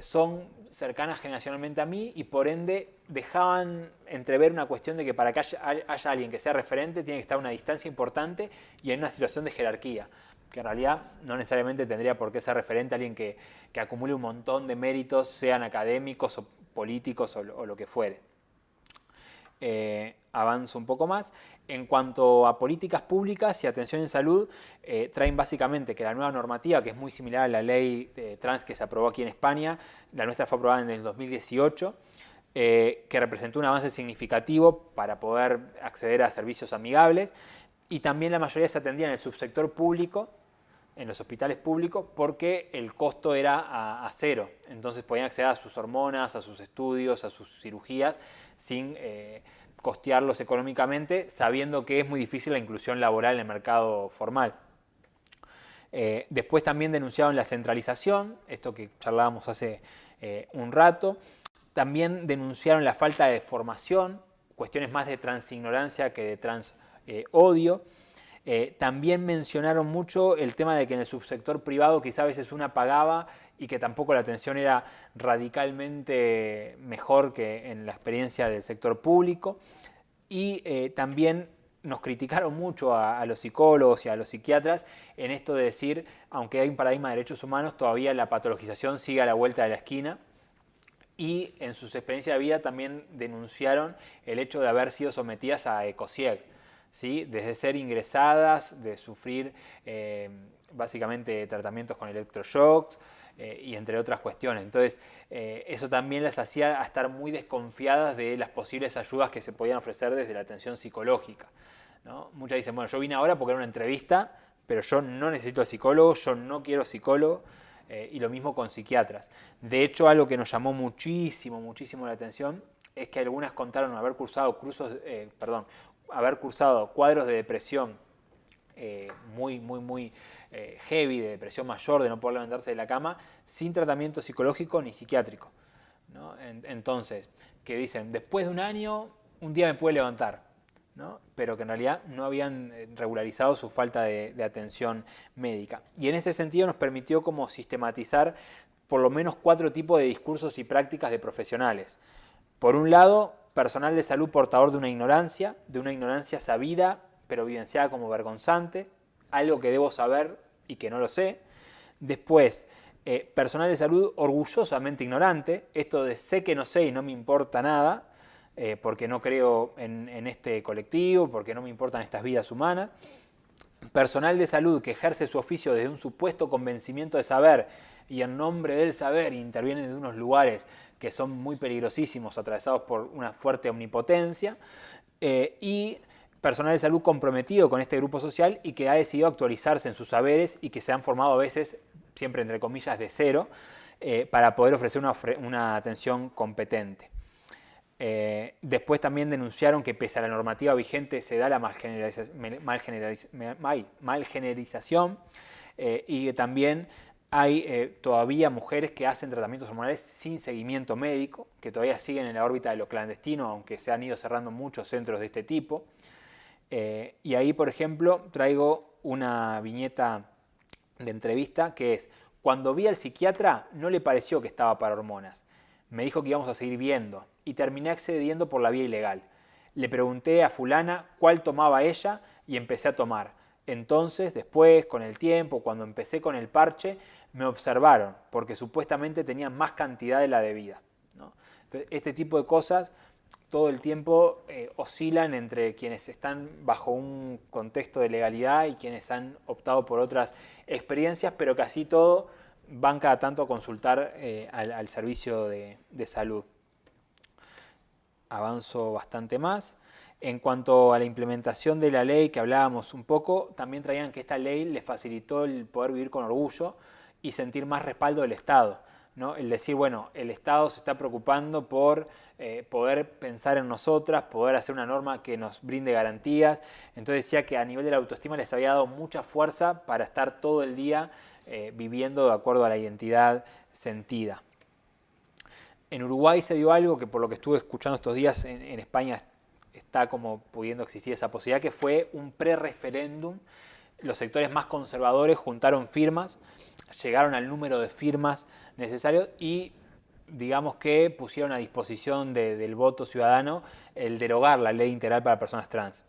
son cercanas generacionalmente a mí y por ende dejaban entrever una cuestión de que para que haya alguien que sea referente tiene que estar a una distancia importante y en una situación de jerarquía, que en realidad no necesariamente tendría por qué ser referente a alguien que acumule un montón de méritos, sean académicos o políticos o lo que fuere. Avanzo un poco más. En cuanto a políticas públicas y atención en salud, traen básicamente que la nueva normativa, que es muy similar a la ley trans que se aprobó aquí en España, la nuestra fue aprobada en el 2018, que representó un avance significativo para poder acceder a servicios amigables, y también la mayoría se atendía en el subsector público, en los hospitales públicos, porque el costo era a cero. Entonces podían acceder a sus hormonas, a sus estudios, a sus cirugías, sin costearlos económicamente, sabiendo que es muy difícil la inclusión laboral en el mercado formal. Después también denunciaron la centralización, esto que charlábamos hace un rato. También denunciaron la falta de formación, cuestiones más de transignorancia que de transodio. También mencionaron mucho el tema de que en el subsector privado quizá a veces una pagaba y que tampoco la atención era radicalmente mejor que en la experiencia del sector público. Y también nos criticaron mucho a los psicólogos y a los psiquiatras en esto de decir, aunque hay un paradigma de derechos humanos, todavía la patologización sigue a la vuelta de la esquina. Y en sus experiencias de vida también denunciaron el hecho de haber sido sometidas a ecocieg, ¿sí? Desde ser ingresadas, de sufrir básicamente tratamientos con electroshocks, y entre otras cuestiones. Entonces, eso también las hacía a estar muy desconfiadas de las posibles ayudas que se podían ofrecer desde la atención psicológica, ¿no? Muchas dicen, bueno, yo vine ahora porque era una entrevista, pero yo no necesito psicólogo, yo no quiero psicólogo, y lo mismo con psiquiatras. De hecho, algo que nos llamó muchísimo la atención es que algunas contaron haber cursado cuadros de depresión muy heavy, de depresión mayor, de no poder levantarse de la cama, sin tratamiento psicológico ni psiquiátrico, ¿no? Entonces, que dicen, después de un año, un día me pude levantar, ¿no? Pero que en realidad no habían regularizado su falta de atención médica. Y en ese sentido nos permitió como sistematizar por lo menos 4 tipos de discursos y prácticas de profesionales. Por un lado, personal de salud portador de una ignorancia sabida, pero vivenciada como vergonzante, algo que debo saber y que no lo sé. Después, personal de salud orgullosamente ignorante, esto de sé que no sé y no me importa nada, porque no creo en este colectivo, porque no me importan estas vidas humanas. Personal de salud que ejerce su oficio desde un supuesto convencimiento de saber y en nombre del saber intervienen en unos lugares que son muy peligrosísimos, atravesados por una fuerte omnipotencia. Y personal de salud comprometido con este grupo social y que ha decidido actualizarse en sus saberes y que se han formado a veces, siempre entre comillas, de cero, para poder ofrecer una atención competente. Después también denunciaron que pese a la normativa vigente se da la malgenerización y que también hay todavía mujeres que hacen tratamientos hormonales sin seguimiento médico, que todavía siguen en la órbita de lo clandestino, aunque se han ido cerrando muchos centros de este tipo. Y ahí, por ejemplo, traigo una viñeta de entrevista que es: cuando vi al psiquiatra no le pareció que estaba para hormonas. Me dijo que íbamos a seguir viendo y terminé accediendo por la vía ilegal. Le pregunté a fulana cuál tomaba ella y empecé a tomar. Entonces, después, con el tiempo, cuando empecé con el parche, me observaron porque supuestamente tenía más cantidad de la debida, ¿no? Entonces, este tipo de cosas todo el tiempo oscilan entre quienes están bajo un contexto de legalidad y quienes han optado por otras experiencias, pero casi todo van cada tanto a consultar al servicio de salud. Avanzo bastante más. En cuanto a la implementación de la ley que hablábamos un poco, también traían que esta ley les facilitó el poder vivir con orgullo y sentir más respaldo del Estado, ¿no? El decir, bueno, el Estado se está preocupando por poder pensar en nosotras, poder hacer una norma que nos brinde garantías. Entonces decía que a nivel de la autoestima les había dado mucha fuerza para estar todo el día viviendo de acuerdo a la identidad sentida. En Uruguay se dio algo que, por lo que estuve escuchando estos días, en España está como pudiendo existir esa posibilidad, que fue un pre-referéndum. Los sectores más conservadores juntaron firmas, llegaron al número de firmas necesarios y digamos que pusieron a disposición del voto ciudadano el derogar la ley integral para personas trans.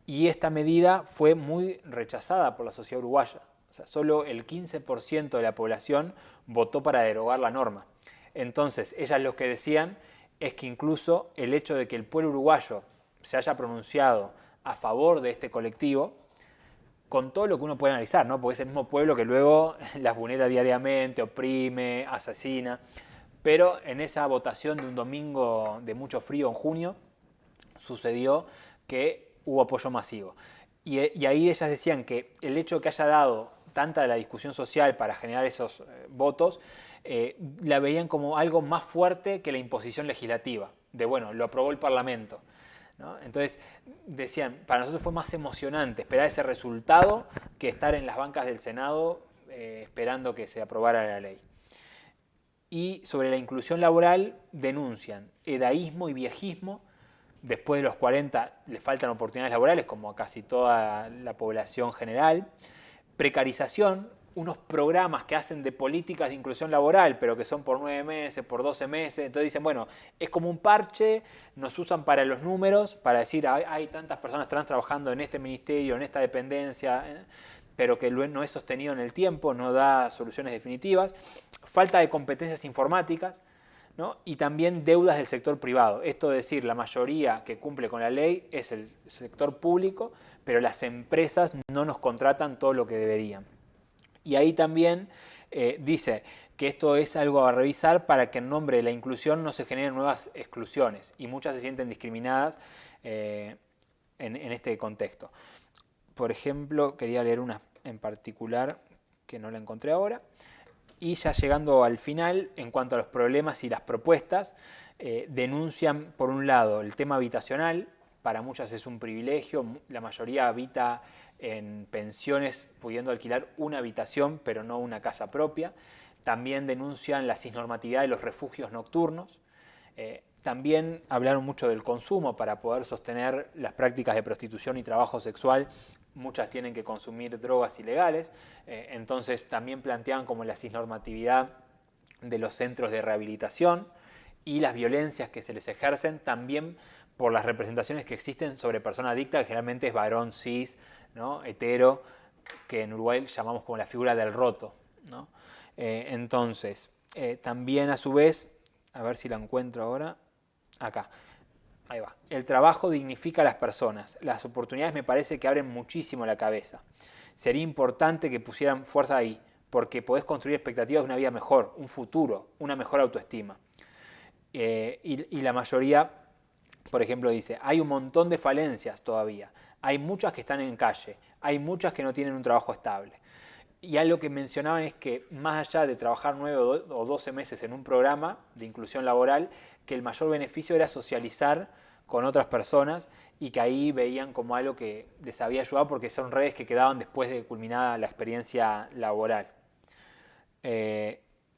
Y esta medida fue muy rechazada por la sociedad uruguaya. O sea, solo el 15% de la población votó para derogar la norma. Entonces, ellas lo que decían es que incluso el hecho de que el pueblo uruguayo se haya pronunciado a favor de este colectivo, con todo lo que uno puede analizar, ¿no? Porque es el mismo pueblo que luego las vulnera diariamente, oprime, asesina. Pero en esa votación de un domingo de mucho frío en junio, sucedió que hubo apoyo masivo. Y ahí ellas decían que el hecho de que haya dado tanta de la discusión social para generar esos votos, la veían como algo más fuerte que la imposición legislativa, de bueno, lo aprobó el Parlamento, ¿no? Entonces decían, para nosotros fue más emocionante esperar ese resultado que estar en las bancas del Senado esperando que se aprobara la ley. Y sobre la inclusión laboral denuncian edaísmo y viejismo. Después de los 40 les faltan oportunidades laborales, como a casi toda la población general. Precarización, unos programas que hacen de políticas de inclusión laboral, pero que son por 9 meses, por 12 meses. Entonces dicen, bueno, es como un parche, nos usan para los números, para decir, hay tantas personas trans trabajando en este ministerio, en esta dependencia, pero que no es sostenido en el tiempo, no da soluciones definitivas. Falta de competencias informáticas, ¿no? Y también deudas del sector privado. Esto es decir, la mayoría que cumple con la ley es el sector público, pero las empresas no nos contratan todo lo que deberían. Y ahí también dice que esto es algo a revisar para que en nombre de la inclusión no se generen nuevas exclusiones y muchas se sienten discriminadas en este contexto. Por ejemplo, quería leer una en particular que no la encontré ahora. Y ya llegando al final, en cuanto a los problemas y las propuestas, denuncian por un lado el tema habitacional. Para muchas es un privilegio, la mayoría habita en pensiones pudiendo alquilar una habitación pero no una casa propia. También denuncian la cisnormatividad de los refugios nocturnos. También hablaron mucho del consumo para poder sostener las prácticas de prostitución y trabajo sexual. Muchas tienen que consumir drogas ilegales, entonces también planteaban como la cisnormatividad de los centros de rehabilitación y las violencias que se les ejercen también por las representaciones que existen sobre persona adicta, que generalmente es varón cis, ¿no? Hetero, que en Uruguay llamamos como la figura del roto, ¿no? Entonces, también a su vez, a ver si la encuentro ahora, acá. Ahí va. El trabajo dignifica a las personas. Las oportunidades me parece que abren muchísimo la cabeza. Sería importante que pusieran fuerza ahí, porque podés construir expectativas de una vida mejor, un futuro, una mejor autoestima. Y la mayoría, por ejemplo, dice, hay un montón de falencias todavía. Hay muchas que están en calle, hay muchas que no tienen un trabajo estable. Y algo que mencionaban es que más allá de trabajar 9 o 12 meses en un programa de inclusión laboral, que el mayor beneficio era socializar con otras personas y que ahí veían como algo que les había ayudado porque son redes que quedaban después de culminada la experiencia laboral.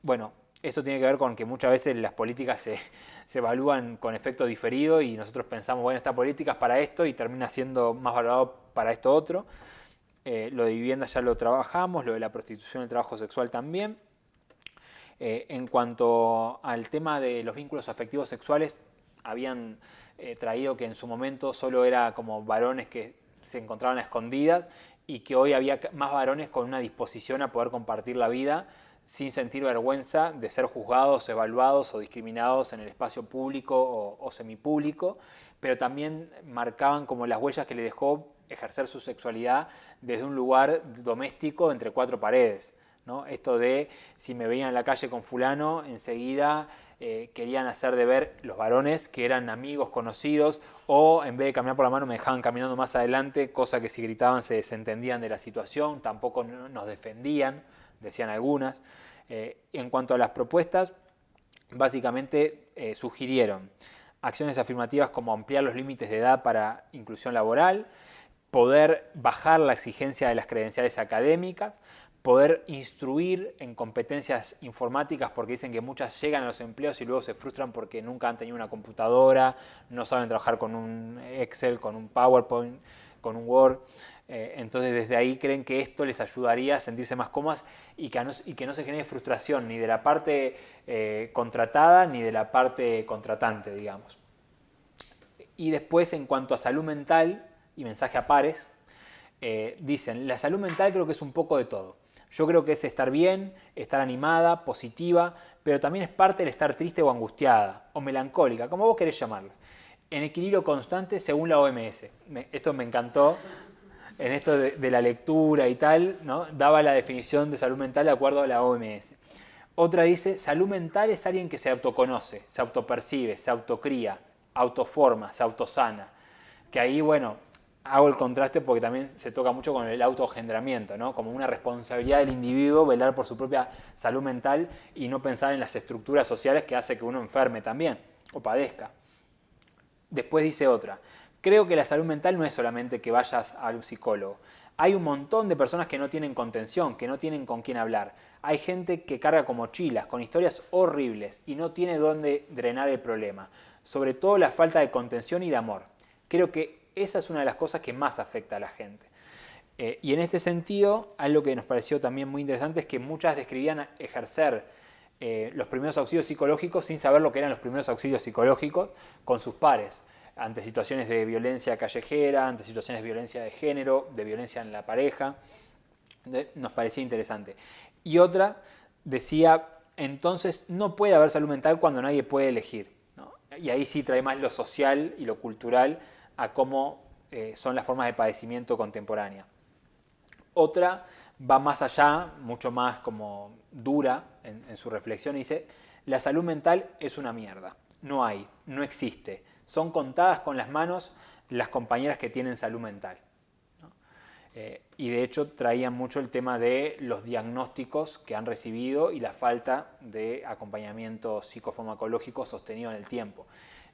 Bueno, esto tiene que ver con que muchas veces las políticas se evalúan con efecto diferido y nosotros pensamos, bueno, esta política es para esto y termina siendo más valorado para esto otro. Lo de vivienda ya lo trabajamos, lo de la prostitución y el trabajo sexual también. En cuanto al tema de los vínculos afectivos sexuales, habían traído que en su momento solo era como varones que se encontraban a escondidas y que hoy había más varones con una disposición a poder compartir la vida sin sentir vergüenza de ser juzgados, evaluados o discriminados en el espacio público o semipúblico, pero también marcaban como las huellas que le dejó ejercer su sexualidad desde un lugar doméstico entre 4 paredes, ¿no? Esto de si me veían en la calle con fulano, enseguida querían hacer de ver los varones que eran amigos, conocidos, o en vez de caminar por la mano me dejaban caminando más adelante, cosa que si gritaban se desentendían de la situación, tampoco nos defendían, decían algunas. En cuanto a las propuestas, básicamente sugirieron acciones afirmativas como ampliar los límites de edad para inclusión laboral, poder bajar la exigencia de las credenciales académicas, poder instruir en competencias informáticas porque dicen que muchas llegan a los empleos y luego se frustran porque nunca han tenido una computadora, no saben trabajar con un Excel, con un PowerPoint, con un Word. Entonces desde ahí creen que esto les ayudaría a sentirse más cómodas y que no se genere frustración ni de la parte contratada ni de la parte contratante, digamos. Y después en cuanto a salud mental y mensaje a pares, dicen, la salud mental creo que es un poco de todo. Yo creo que es estar bien, estar animada, positiva, pero también es parte del estar triste o angustiada, o melancólica, como vos querés llamarlo. En equilibrio constante según la OMS. Esto me encantó, en esto de la lectura y tal, ¿no? Daba la definición de salud mental de acuerdo a la OMS. Otra dice, salud mental es alguien que se autoconoce, se autopercibe, se autocría, autoforma, se autosana. Que ahí, bueno, hago el contraste porque también se toca mucho con el autoengendramiento, ¿no? Como una responsabilidad del individuo velar por su propia salud mental y no pensar en las estructuras sociales que hace que uno enferme también o padezca. Después dice otra, creo que la salud mental no es solamente que vayas al psicólogo. Hay un montón de personas que no tienen contención, que no tienen con quién hablar. Hay gente que carga con mochilas, con historias horribles y no tiene dónde drenar el problema. Sobre todo la falta de contención y de amor. Creo que esa es una de las cosas que más afecta a la gente. Y en este sentido, algo que nos pareció también muy interesante es que muchas describían ejercer los primeros auxilios psicológicos sin saber lo que eran los primeros auxilios psicológicos con sus pares, ante situaciones de violencia callejera, ante situaciones de violencia de género, de violencia en la pareja. Nos parecía interesante. Y otra decía, entonces no puede haber salud mental cuando nadie puede elegir, ¿no? Y ahí sí trae más lo social y lo cultural a cómo son las formas de padecimiento contemporánea. Otra va más allá, mucho más como dura en su reflexión, y dice, la salud mental es una mierda, no hay, no existe, son contadas con las manos las compañeras que tienen salud mental. Y de hecho traían mucho el tema de los diagnósticos que han recibido y la falta de acompañamiento psicofarmacológico sostenido en el tiempo.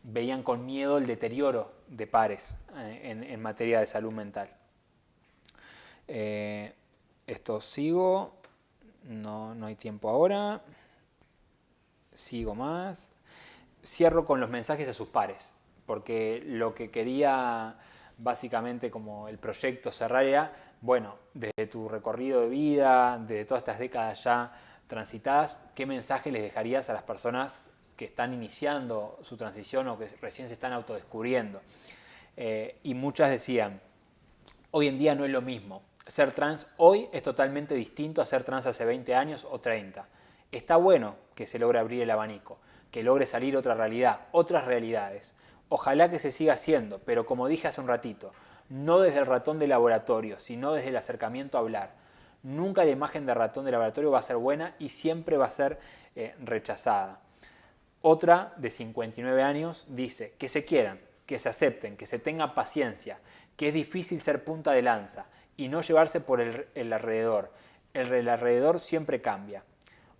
Veían con miedo el deterioro de pares en materia de salud mental. Esto sigo, no hay tiempo ahora, sigo más. Cierro con los mensajes a sus pares, porque lo que quería básicamente como el proyecto cerrar era, bueno, desde tu recorrido de vida, desde todas estas décadas ya transitadas, ¿qué mensaje les dejarías a las personas que están iniciando su transición o que recién se están autodescubriendo? Y muchas decían, hoy en día no es lo mismo. Ser trans hoy es totalmente distinto a ser trans hace 20 años o 30. Está bueno que se logre abrir el abanico, que logre salir otra realidad, otras realidades. Ojalá que se siga haciendo, pero como dije hace un ratito, no desde el ratón de laboratorio, sino desde el acercamiento a hablar. Nunca la imagen de ratón de laboratorio va a ser buena y siempre va a ser rechazada. Otra, de 59 años, dice que se quieran, que se acepten, que se tenga paciencia, que es difícil ser punta de lanza y no llevarse por el alrededor. El alrededor siempre cambia.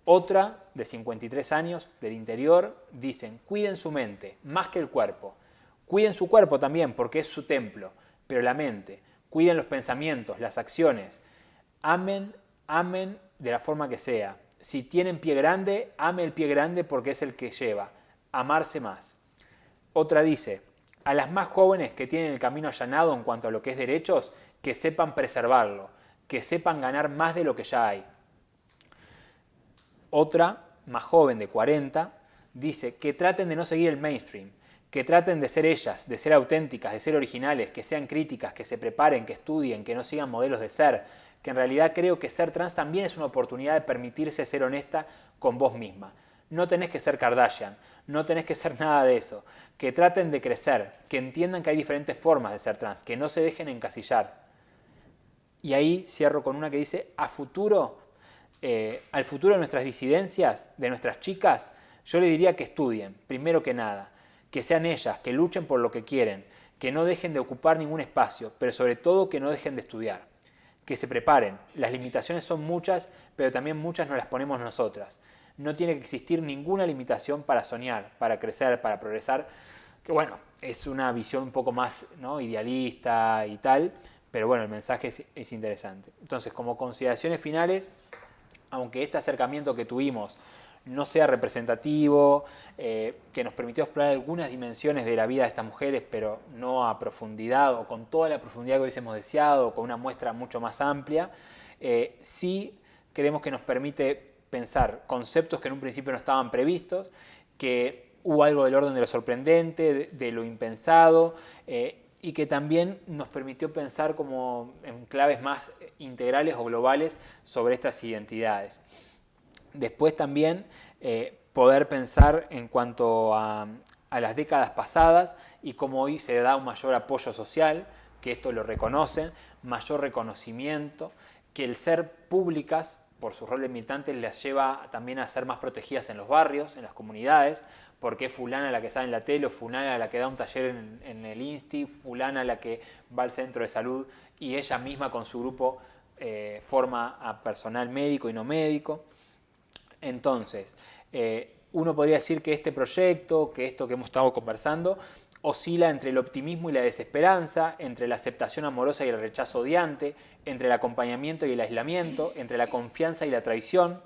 Otra, de 53 años, del interior, dicen, cuiden su mente, más que el cuerpo. Cuiden su cuerpo también, porque es su templo, pero la mente. Cuiden los pensamientos, las acciones. Amen de la forma que sea. Si tienen pie grande, ame el pie grande porque es el que lleva. Amarse más. Otra dice, a las más jóvenes que tienen el camino allanado en cuanto a lo que es derechos, que sepan preservarlo, que sepan ganar más de lo que ya hay. Otra, más joven, de 40, dice que traten de no seguir el mainstream, que traten de ser ellas, de ser auténticas, de ser originales, que sean críticas, que se preparen, que estudien, que no sigan modelos de ser, que en realidad creo que ser trans también es una oportunidad de permitirse ser honesta con vos misma. No tenés que ser Kardashian, no tenés que ser nada de eso, que traten de crecer, que entiendan que hay diferentes formas de ser trans, que no se dejen encasillar. Y ahí cierro con una que dice, al futuro de nuestras disidencias, de nuestras chicas, yo le diría que estudien, primero que nada, que sean ellas, que luchen por lo que quieren, que no dejen de ocupar ningún espacio, pero sobre todo que no dejen de estudiar, que se preparen. Las limitaciones son muchas, pero también muchas nos las ponemos nosotras. No tiene que existir ninguna limitación para soñar, para crecer, para progresar, que bueno, es una visión un poco más, ¿no?, idealista y tal, pero bueno, el mensaje es interesante. Entonces, como consideraciones finales, aunque este acercamiento que tuvimos no sea representativo, que nos permitió explorar algunas dimensiones de la vida de estas mujeres, pero no a profundidad o con toda la profundidad que hubiésemos deseado, o con una muestra mucho más amplia, sí creemos que nos permite pensar conceptos que en un principio no estaban previstos, que hubo algo del orden de lo sorprendente, de lo impensado, y que también nos permitió pensar como en claves más integrales o globales sobre estas identidades. Después también poder pensar en cuanto a las décadas pasadas y cómo hoy se da un mayor apoyo social, que esto lo reconocen, mayor reconocimiento, que el ser públicas por su rol de militantes las lleva también a ser más protegidas en los barrios, en las comunidades, porque es fulana la que sale en la tele, o fulana la que da un taller en el Insti, fulana la que va al centro de salud y ella misma con su grupo forma a personal médico y no médico. Entonces, uno podría decir que este proyecto, que esto que hemos estado conversando, oscila entre el optimismo y la desesperanza, entre la aceptación amorosa y el rechazo odiante, entre el acompañamiento y el aislamiento, entre la confianza y la traición,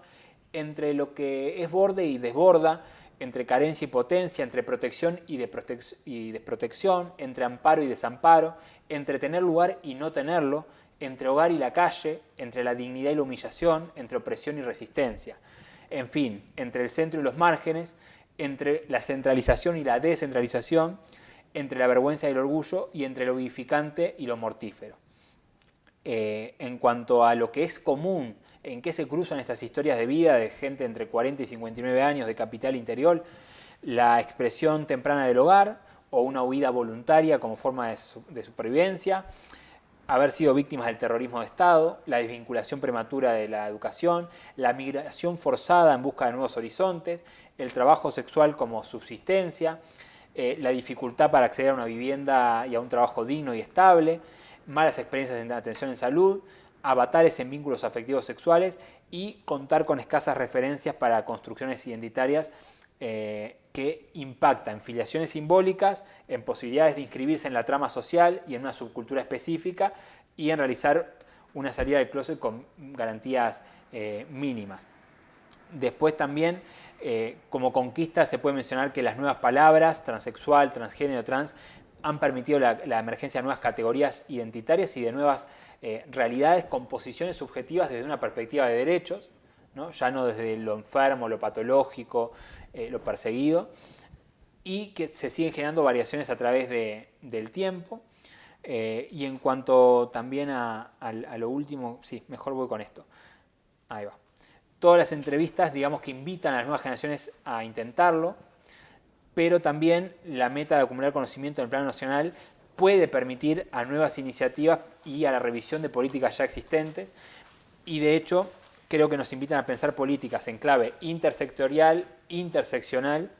entre lo que es borde y desborda, entre carencia y potencia, entre protección y desprotección, entre amparo y desamparo, entre tener lugar y no tenerlo, entre hogar y la calle, entre la dignidad y la humillación, entre opresión y resistencia. En fin, entre el centro y los márgenes, entre la centralización y la descentralización, entre la vergüenza y el orgullo y entre lo vivificante y lo mortífero. En cuanto a lo que es común, en qué se cruzan estas historias de vida de gente entre 40 y 59 años de capital interior, la expresión temprana del hogar o una huida voluntaria como forma de supervivencia, haber sido víctimas del terrorismo de Estado, la desvinculación prematura de la educación, la migración forzada en busca de nuevos horizontes, el trabajo sexual como subsistencia, la dificultad para acceder a una vivienda y a un trabajo digno y estable, malas experiencias en atención en salud, avatares en vínculos afectivos sexuales y contar con escasas referencias para construcciones identitarias que impactan en filiaciones simbólicas, en posibilidades de inscribirse en la trama social y en una subcultura específica y en realizar una salida del closet con garantías mínimas. Después también, como conquista, se puede mencionar que las nuevas palabras, transexual, transgénero, trans, han permitido la emergencia de nuevas categorías identitarias y de nuevas realidades con posiciones subjetivas desde una perspectiva de derechos, ¿no? Ya no desde lo enfermo, lo patológico, lo perseguido, y que se siguen generando variaciones a través del tiempo. Y en cuanto también a lo último, sí, mejor voy con esto. Ahí va. Todas las entrevistas, digamos, que invitan a las nuevas generaciones a intentarlo, pero también la meta de acumular conocimiento en el plano nacional puede permitir a nuevas iniciativas y a la revisión de políticas ya existentes. Y de hecho, creo que nos invitan a pensar políticas en clave intersectorial, interseccional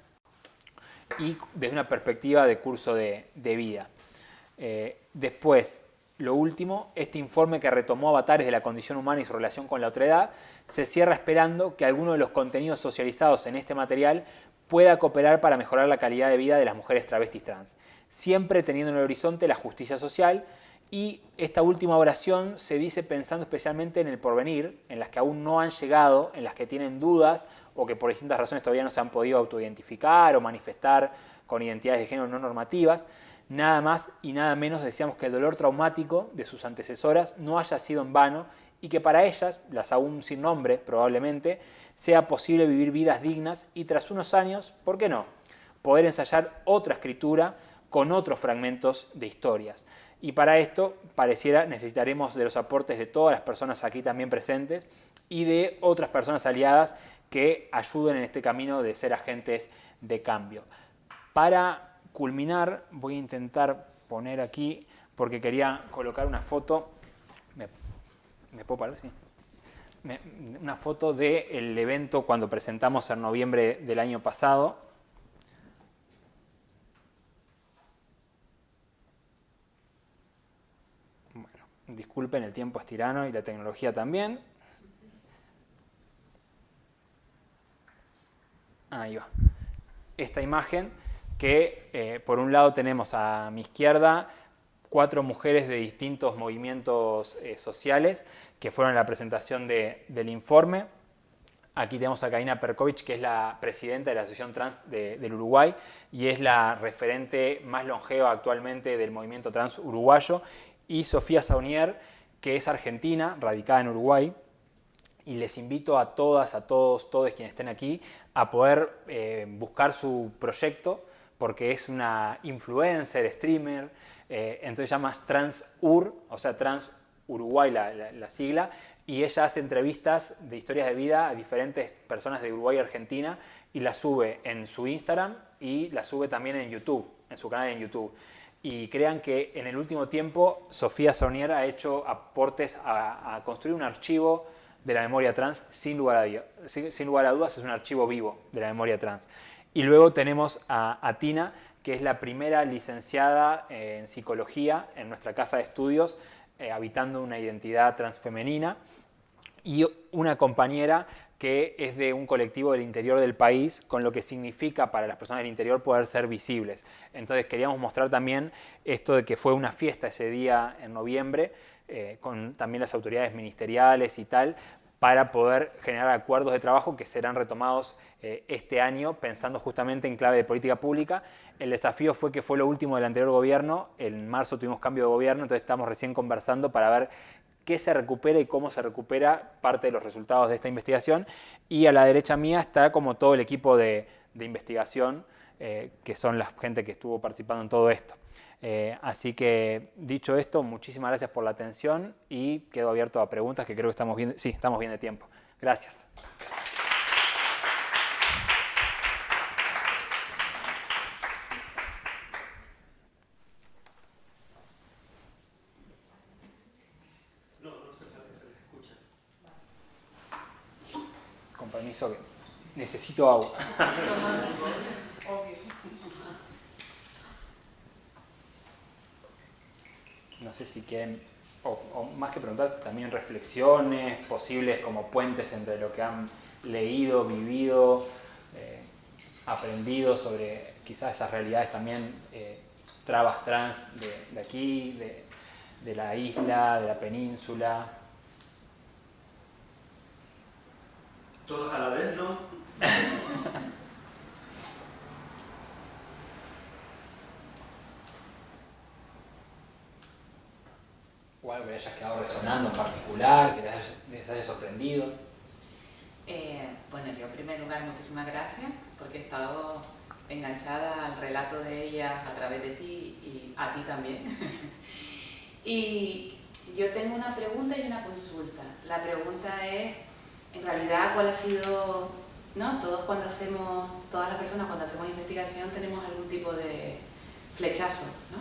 y desde una perspectiva de curso de vida. Después, lo último, este informe que retomó avatares de la condición humana y su relación con la otredad, se cierra esperando que alguno de los contenidos socializados en este material pueda cooperar para mejorar la calidad de vida de las mujeres travestis trans, siempre teniendo en el horizonte la justicia social. Y esta última oración se dice pensando especialmente en el porvenir, en las que aún no han llegado, en las que tienen dudas o que por distintas razones todavía no se han podido autoidentificar o manifestar con identidades de género no normativas. Nada más y nada menos deseamos que el dolor traumático de sus antecesoras no haya sido en vano y que para ellas, las aún sin nombre probablemente, sea posible vivir vidas dignas y tras unos años, ¿por qué no?, poder ensayar otra escritura con otros fragmentos de historias. Y para esto, pareciera, necesitaremos de los aportes de todas las personas aquí también presentes y de otras personas aliadas que ayuden en este camino de ser agentes de cambio. Para culminar, voy a intentar poner aquí, porque quería colocar una foto, ¿me puedo parar? Sí. Una foto del evento cuando presentamos en noviembre del año pasado. Bueno, disculpen, el tiempo es tirano y la tecnología también. Ahí va. Esta imagen que por un lado tenemos a mi izquierda 4 mujeres de distintos movimientos sociales que fueron a la presentación del informe. Aquí tenemos a Karina Perkovich, que es la presidenta de la Asociación Trans del Uruguay y es la referente más longeva actualmente del movimiento trans uruguayo, y Sofía Saunier, que es argentina, radicada en Uruguay. Y les invito a todas, a todos quienes estén aquí, a poder buscar su proyecto, porque es una influencer, streamer, entonces se llama TransUR, o sea, Trans Uruguay la sigla, y ella hace entrevistas de historias de vida a diferentes personas de Uruguay y Argentina y las sube en su Instagram y las sube también en YouTube, en su canal en YouTube. Y crean que en el último tiempo Sofía Saunier ha hecho aportes a construir un archivo de la memoria trans, sin lugar a dudas es un archivo vivo de la memoria trans. Y luego tenemos a Tina, que es la primera licenciada en psicología en nuestra casa de estudios, habitando una identidad transfemenina, y una compañera que es de un colectivo del interior del país, con lo que significa para las personas del interior poder ser visibles. Entonces queríamos mostrar también esto de que fue una fiesta ese día en noviembre, con también las autoridades ministeriales y tal, para poder generar acuerdos de trabajo que serán retomados este año, pensando justamente en clave de política pública. El desafío fue que fue lo último del anterior gobierno, en marzo tuvimos cambio de gobierno, entonces estamos recién conversando para ver qué se recupera y cómo se recupera parte de los resultados de esta investigación. Y a la derecha mía está como todo el equipo de investigación, que son la gente que estuvo participando en todo esto. Así que, dicho esto, muchísimas gracias por la atención y quedo abierto a preguntas, que creo que estamos bien, sí, estamos bien de tiempo. Gracias. permiso que necesito agua. No sé si quieren, o más que preguntar, también reflexiones posibles como puentes entre lo que han leído, vivido, aprendido sobre quizás esas realidades también, trabas trans de aquí, de la isla, de la península. Todos a la vez, ¿no? O algo que les haya quedado resonando en particular, que les haya sorprendido. Bueno, yo en primer lugar muchísimas gracias porque he estado enganchada al relato de ella a través de ti y a ti también. Y yo tengo una pregunta y una consulta. La pregunta es, en realidad, ¿cuál ha sido, no? Todas las personas cuando hacemos investigación tenemos algún tipo de flechazo, ¿no?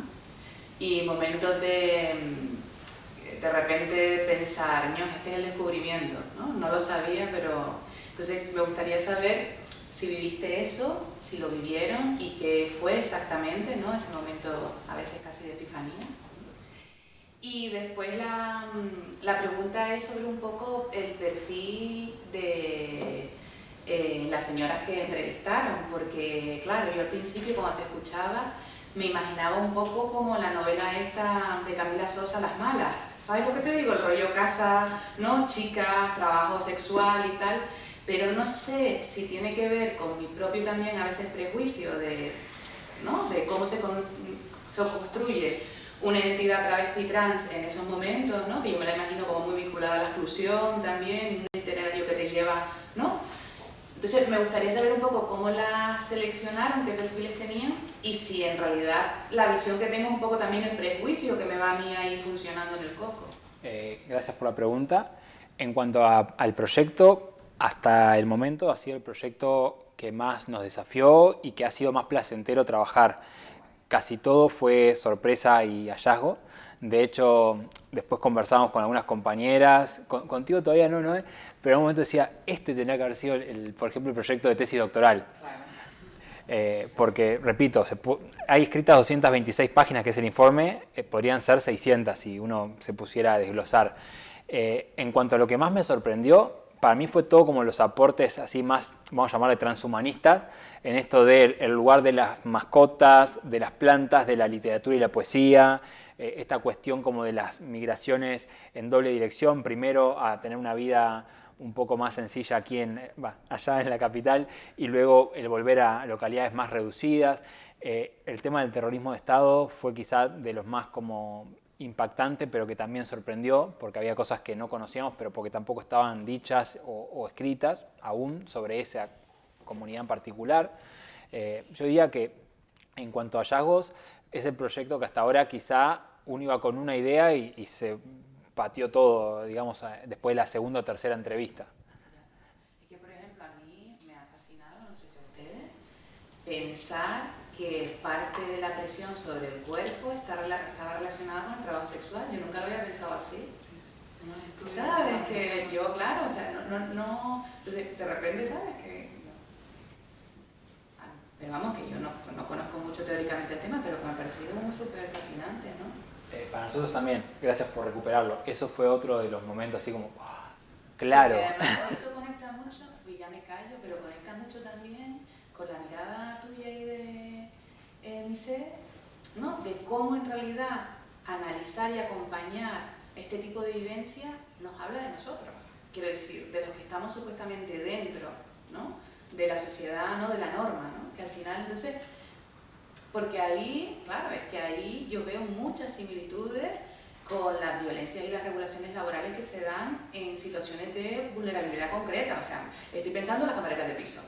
Y momentos de repente pensar, "Ño, este es el descubrimiento", ¿no? No lo sabía, pero... Entonces me gustaría saber si viviste eso, si lo vivieron y qué fue exactamente, ¿no? Ese momento a veces casi de epifanía. Y después la pregunta es sobre un poco el perfil de las señoras que entrevistaron, porque claro, yo al principio cuando te escuchaba me imaginaba un poco como la novela esta de Camila Sosa, Las Malas. ¿Sabes lo que te digo? El rollo casa, ¿no? Chicas, trabajo sexual y tal. Pero no sé si tiene que ver con mi propio también a veces prejuicio ¿no? De cómo se construye una identidad travesti trans en esos momentos, ¿no? Que yo me la imagino como muy vinculada a la exclusión también, un itinerario que te lleva, ¿no? Entonces me gustaría saber un poco cómo la seleccionaron, qué perfiles tenían y si en realidad la visión que tengo es un poco también el prejuicio que me va a mí ahí funcionando en el coco. Gracias por la pregunta. En cuanto al proyecto, hasta el momento ha sido el proyecto que más nos desafió y que ha sido más placentero trabajar. Casi todo fue sorpresa y hallazgo. De hecho, después conversamos con algunas compañeras, contigo todavía no, ¿no? Pero en un momento decía, este tendría que haber sido, por ejemplo, el proyecto de tesis doctoral. Porque, repito, hay escritas 226 páginas, que es el informe, podrían ser 600 si uno se pusiera a desglosar. En cuanto a lo que más me sorprendió, para mí fue todo como los aportes así más, vamos a llamarle transhumanistas, en esto del lugar de las mascotas, de las plantas, de la literatura y la poesía, esta cuestión como de las migraciones en doble dirección, primero a tener una vida un poco más sencilla aquí allá en la capital y luego el volver a localidades más reducidas. El tema del terrorismo de Estado fue quizá de los más como impactante, pero que también sorprendió, porque había cosas que no conocíamos, pero porque tampoco estaban dichas o escritas aún sobre esa comunidad en particular. Yo diría que en cuanto a hallazgos, es el proyecto que hasta ahora quizá uno iba con una idea y se pateó todo, digamos, después de la segunda o tercera entrevista. Es que, por ejemplo, a mí me ha fascinado, no sé si a ustedes, pensar que parte de la presión sobre el cuerpo estaba relacionada con el trabajo sexual. Yo nunca lo había pensado así. ¿Sabes? Que yo, claro, o sea, no entonces, de repente, ¿sabes? Pero vamos, que yo no conozco mucho teóricamente el tema, pero me ha parecido como súper fascinante, ¿no? Para nosotros también, gracias por recuperarlo. Eso fue otro de los momentos así como, claro. Porque además eso conecta mucho, y ya me callo, pero conecta mucho también con la mirada tuya y de Mise, ¿no? De cómo en realidad analizar y acompañar este tipo de vivencia nos habla de nosotros. Quiero decir, de los que estamos supuestamente dentro, ¿no? De la sociedad, ¿no? De la norma, ¿no? Que al final, entonces, porque ahí, claro, es que ahí yo veo muchas similitudes con las violencias y las regulaciones laborales que se dan en situaciones de vulnerabilidad concreta. O sea, estoy pensando en las camareras de piso.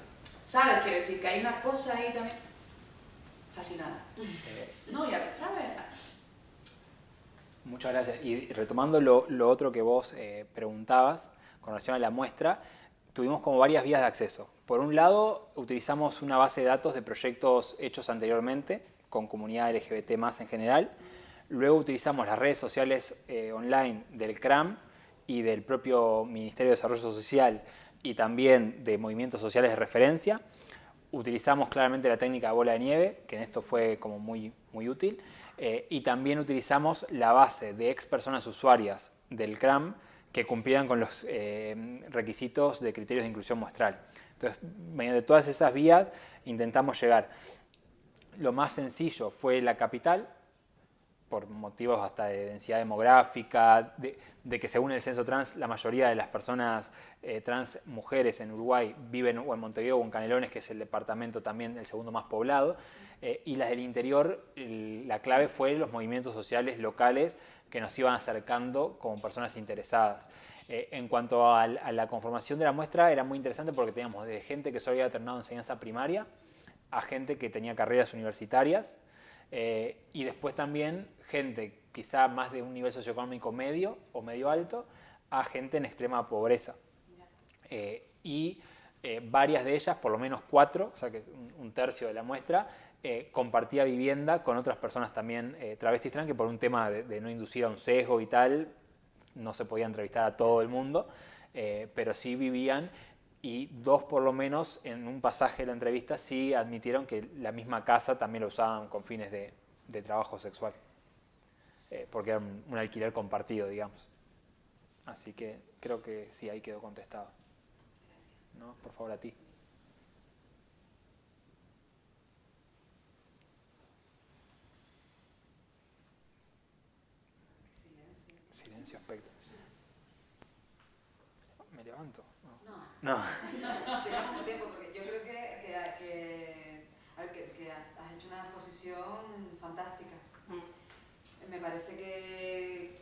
¿Sabes? Quiere decir que hay una cosa ahí también fascinada. No, ya, ¿sabes? Muchas gracias. Y retomando lo otro que vos preguntabas con relación a la muestra, tuvimos como varias vías de acceso. Por un lado, utilizamos una base de datos de proyectos hechos anteriormente con comunidad LGBT más en general. Luego utilizamos las redes sociales online del CRAM y del propio Ministerio de Desarrollo Social y también de movimientos sociales de referencia. Utilizamos claramente la técnica de bola de nieve, que en esto fue como muy útil, y también utilizamos la base de ex personas usuarias del CRAM que cumplieran con los requisitos de criterios de inclusión muestral. Entonces, mediante todas esas vías intentamos llegar. Lo más sencillo fue la capital, por motivos hasta de densidad demográfica, de que según el censo trans, la mayoría de las personas trans mujeres en Uruguay viven o en Montevideo o en Canelones, que es el departamento también el segundo más poblado, y las del interior, la clave fue los movimientos sociales locales que nos iban acercando como personas interesadas. En cuanto a la conformación de la muestra, era muy interesante porque teníamos de gente que solo había terminado enseñanza primaria a gente que tenía carreras universitarias, y después también gente quizá más de un nivel socioeconómico medio o medio alto a gente en extrema pobreza. Varias de ellas, por lo menos 4, o sea que un tercio de la muestra, compartía vivienda con otras personas también travestis trans, que por un tema de no inducir a un sesgo y tal, no se podía entrevistar a todo el mundo, pero sí vivían, y 2 por lo menos en un pasaje de la entrevista sí admitieron que la misma casa también la usaban con fines de trabajo sexual, porque era un alquiler compartido, digamos. Así que creo que sí, ahí quedó contestado. ¿No? Por favor, a ti. Silencio, aspecto. ¿Me levanto? No. Tenemos un tiempo, porque yo creo que has hecho una exposición fantástica. Me parece que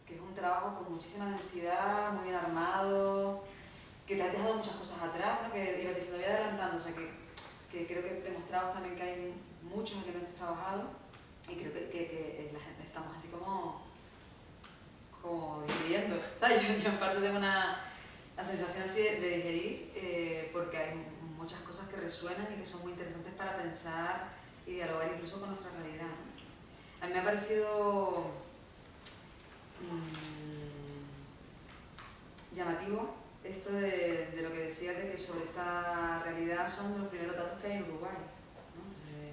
es un trabajo con muchísima densidad, muy bien armado, que te has dejado muchas cosas atrás, ¿no? Que iba diciendo, voy adelantando, o sea que creo que demostrabas también que hay muchos elementos trabajados, y creo que la gente estamos así como digiriendo. O sea, yo en parte tengo la sensación así de digerir, porque hay muchas cosas que resuenan y que son muy interesantes para pensar y dialogar incluso con nuestra realidad, ¿no? A mí me ha parecido llamativo esto de lo que decías, de que sobre esta realidad son los primeros datos que hay en Uruguay, ¿no? Entonces,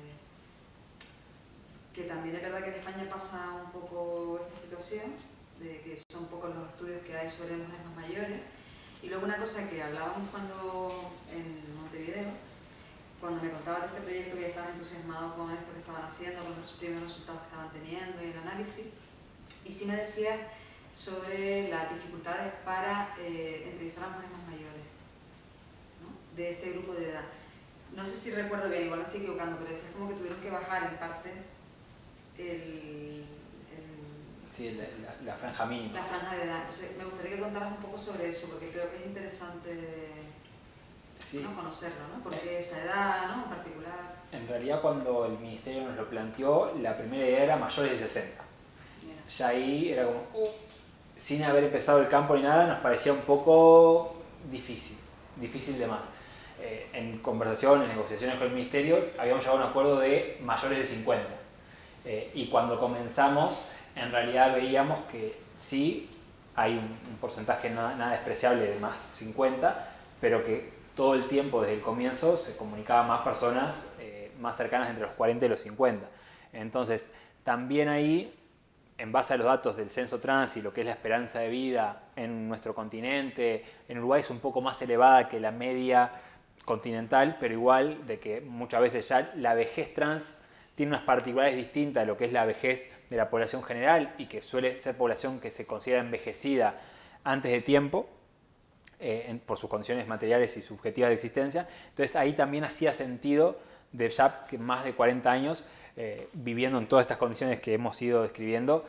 que también es verdad que en España pasa un poco esta situación, de que son pocos los estudios que hay sobre mujeres más mayores. Y luego una cosa que hablábamos cuando en Montevideo, cuando me contabas de este proyecto, que estaban entusiasmados con esto que estaban haciendo, con los primeros resultados que estaban teniendo y el análisis, y sí me decías sobre las dificultades para entrevistar a mujeres más mayores, ¿no? De este grupo de edad. No sé si recuerdo bien, igual no estoy equivocando, pero decías como que tuvieron que bajar en parte Sí, la franja mínima. La franja de edad. Entonces, me gustaría que contaras un poco sobre eso, porque creo que es interesante, sí, ¿no? Conocerlo, ¿no? Porque esa edad, ¿no? En particular. En realidad, cuando el ministerio nos lo planteó, la primera idea era mayores de 60. Ya ahí era como, sin haber empezado el campo ni nada, nos parecía un poco difícil de más. En conversaciones, negociaciones con el ministerio, habíamos llegado a un acuerdo de mayores de 50. Y cuando comenzamos, en realidad veíamos que sí, hay un porcentaje nada despreciable de más 50, pero que todo el tiempo desde el comienzo se comunicaban más personas más cercanas entre los 40 y los 50. Entonces, también ahí, en base a los datos del censo trans y lo que es la esperanza de vida en nuestro continente, en Uruguay es un poco más elevada que la media continental, pero igual de que muchas veces ya la vejez trans tiene unas particularidades distintas de lo que es la vejez de la población general, y que suele ser población que se considera envejecida antes de tiempo, por sus condiciones materiales y subjetivas de existencia. Entonces ahí también hacía sentido de ya que más de 40 años viviendo en todas estas condiciones que hemos ido describiendo,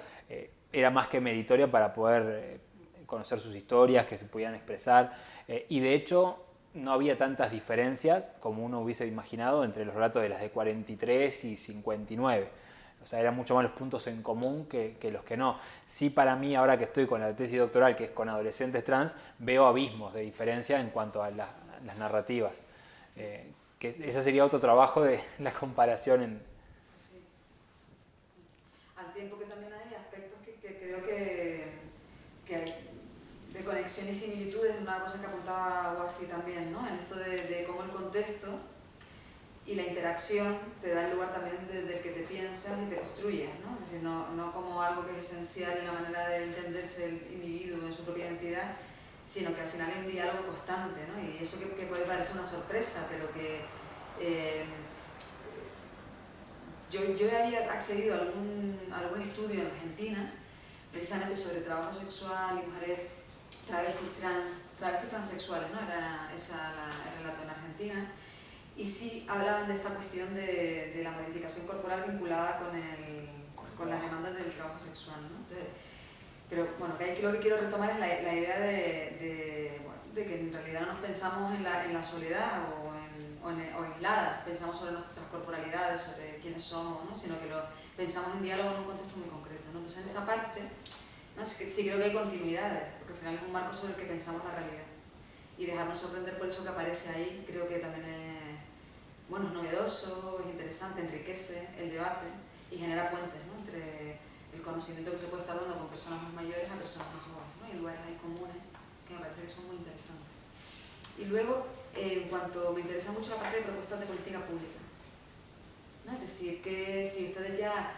era más que meritoria para poder conocer sus historias, que se pudieran expresar, y de hecho no había tantas diferencias como uno hubiese imaginado entre los relatos de las de 43 y 59. O sea, eran mucho más los puntos en común que los que no. Sí, para mí, ahora que estoy con la tesis doctoral, que es con adolescentes trans, veo abismos de diferencia en cuanto a las narrativas. Que ese sería otro trabajo de la comparación. Sí. Al tiempo que también hay aspectos que creo que hay de conexión y similitudes en una cosa que apuntaba Guasi también, ¿no? En esto de cómo el contexto y la interacción te da el lugar también desde el que te piensas y te construyes, ¿no? Es decir, no como algo que es esencial en la manera de entenderse el individuo en su propia identidad, sino que al final hay un diálogo constante, ¿no? Y eso que puede parecer una sorpresa, pero que yo había accedido a algún estudio en Argentina precisamente sobre trabajo sexual y mujeres travestis transexuales, ¿no? Era esa el relato en Argentina. Y sí hablaban de esta cuestión de la modificación corporal vinculada con las demandas del trabajo sexual, ¿no? Entonces, pero bueno, que aquí lo que quiero retomar es la idea de que en realidad no nos pensamos en la soledad o aisladas, pensamos sobre nuestras corporalidades, sobre quiénes somos, ¿no? Sino que lo pensamos en diálogo en un contexto muy concreto, ¿no? Entonces en esa parte, ¿no? Sí creo que hay continuidades, porque al final es un marco sobre el que pensamos la realidad. Y dejarnos sorprender por eso que aparece ahí, creo que también es novedoso, es interesante, enriquece el debate y genera puentes, ¿no? Entre el conocimiento que se puede estar dando con personas más mayores a personas más jóvenes, ¿no? Y lugares ahí comunes que me parece que son muy interesantes. Y luego, en cuanto me interesa mucho la parte de propuestas de política pública, ¿no? Es decir, que si ustedes ya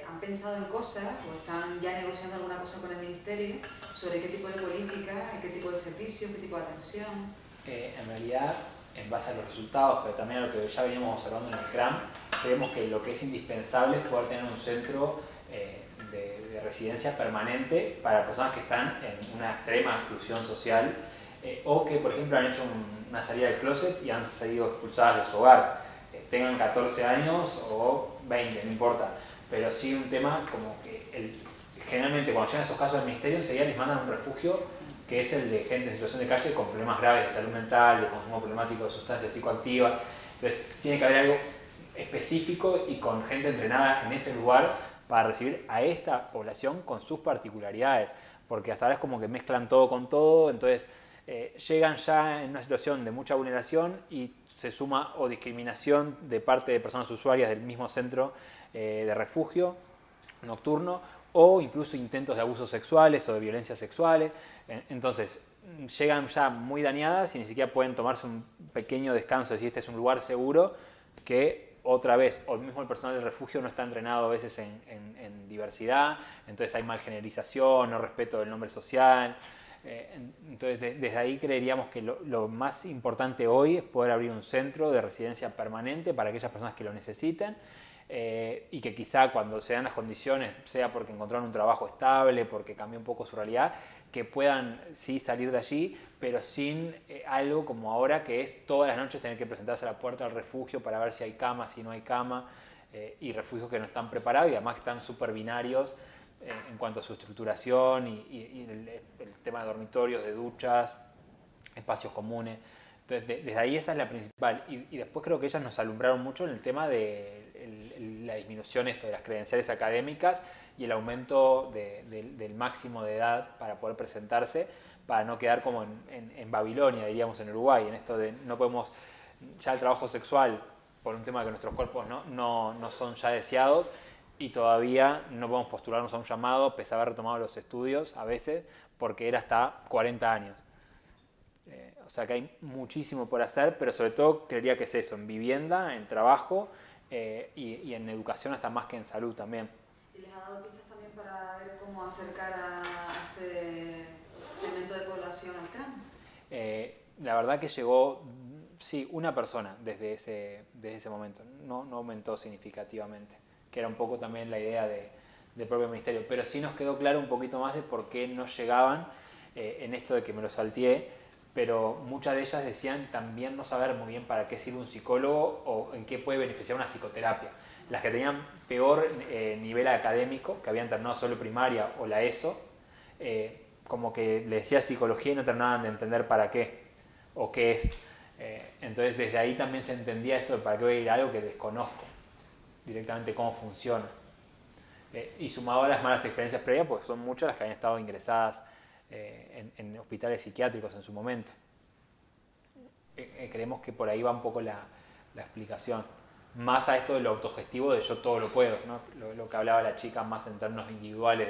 han pensado en cosas o están ya negociando alguna cosa con el Ministerio sobre qué tipo de política, qué tipo de servicio, qué tipo de atención. En realidad, en base a los resultados, pero también a lo que ya veníamos observando en el CRAM, creemos que lo que es indispensable es poder tener un centro de residencia permanente para personas que están en una extrema exclusión social o que, por ejemplo, han hecho una salida del closet y han sido expulsadas de su hogar, tengan 14 años o 20, no importa, pero sí un tema como que generalmente cuando llegan esos casos al Ministerio enseguida les mandan a un refugio que es el de gente en situación de calle con problemas graves de salud mental, de consumo problemático de sustancias psicoactivas. Entonces tiene que haber algo específico y con gente entrenada en ese lugar para recibir a esta población con sus particularidades, porque hasta ahora es como que mezclan todo con todo, entonces llegan ya en una situación de mucha vulneración y se suma o discriminación de parte de personas usuarias del mismo centro de refugio nocturno o incluso intentos de abusos sexuales o de violencias sexuales. Entonces llegan ya muy dañadas y ni siquiera pueden tomarse un pequeño descanso, decir este es un lugar seguro, que otra vez, o mismo el personal del refugio no está entrenado a veces en diversidad, entonces hay malgenerización, no respeto del nombre social. Entonces desde ahí creeríamos que lo más importante hoy es poder abrir un centro de residencia permanente para aquellas personas que lo necesiten y que quizá cuando se dan las condiciones, sea porque encontraron un trabajo estable, porque cambió un poco su realidad, que puedan sí salir de allí, pero sin algo como ahora que es todas las noches tener que presentarse a la puerta del refugio para ver si hay cama, si no hay cama, y refugios que no están preparados y además que están súper binarios en cuanto a su estructuración y el tema de dormitorios, de duchas, espacios comunes. Entonces, desde ahí esa es la principal. Y después creo que ellas nos alumbraron mucho en el tema de la disminución de las credenciales académicas y el aumento del máximo de edad para poder presentarse, para no quedar como en Babilonia, diríamos, en Uruguay, en esto de no podemos, ya el trabajo sexual, por un tema de que nuestros cuerpos no son ya deseados, y todavía no podemos postularnos a un llamado, pese a haber retomado los estudios a veces, porque era hasta 40 años. O sea que hay muchísimo por hacer, pero sobre todo creería que es eso, en vivienda, en trabajo y en educación hasta más que en salud también. ¿Y les ha dado pistas también para ver cómo acercar a este segmento de población al CRAM? La verdad que llegó, sí, una persona desde ese momento, no aumentó significativamente, que era un poco también la idea del propio ministerio, pero sí nos quedó claro un poquito más de por qué no llegaban en esto de que me lo salteé, pero muchas de ellas decían también no saber muy bien para qué sirve un psicólogo o en qué puede beneficiar una psicoterapia. Las que tenían peor nivel académico, que habían terminado solo primaria o la ESO, como que le decía psicología y no terminaban de entender para qué o qué es. Entonces desde ahí también se entendía esto de para qué voy a ir a algo que desconozco directamente cómo funciona. Y sumado a las malas experiencias previas, porque son muchas las que habían estado ingresadas en hospitales psiquiátricos en su momento. Creemos que por ahí va un poco la explicación. Más a esto de lo autogestivo, de yo todo lo puedo, ¿no? Lo que hablaba la chica más en términos individuales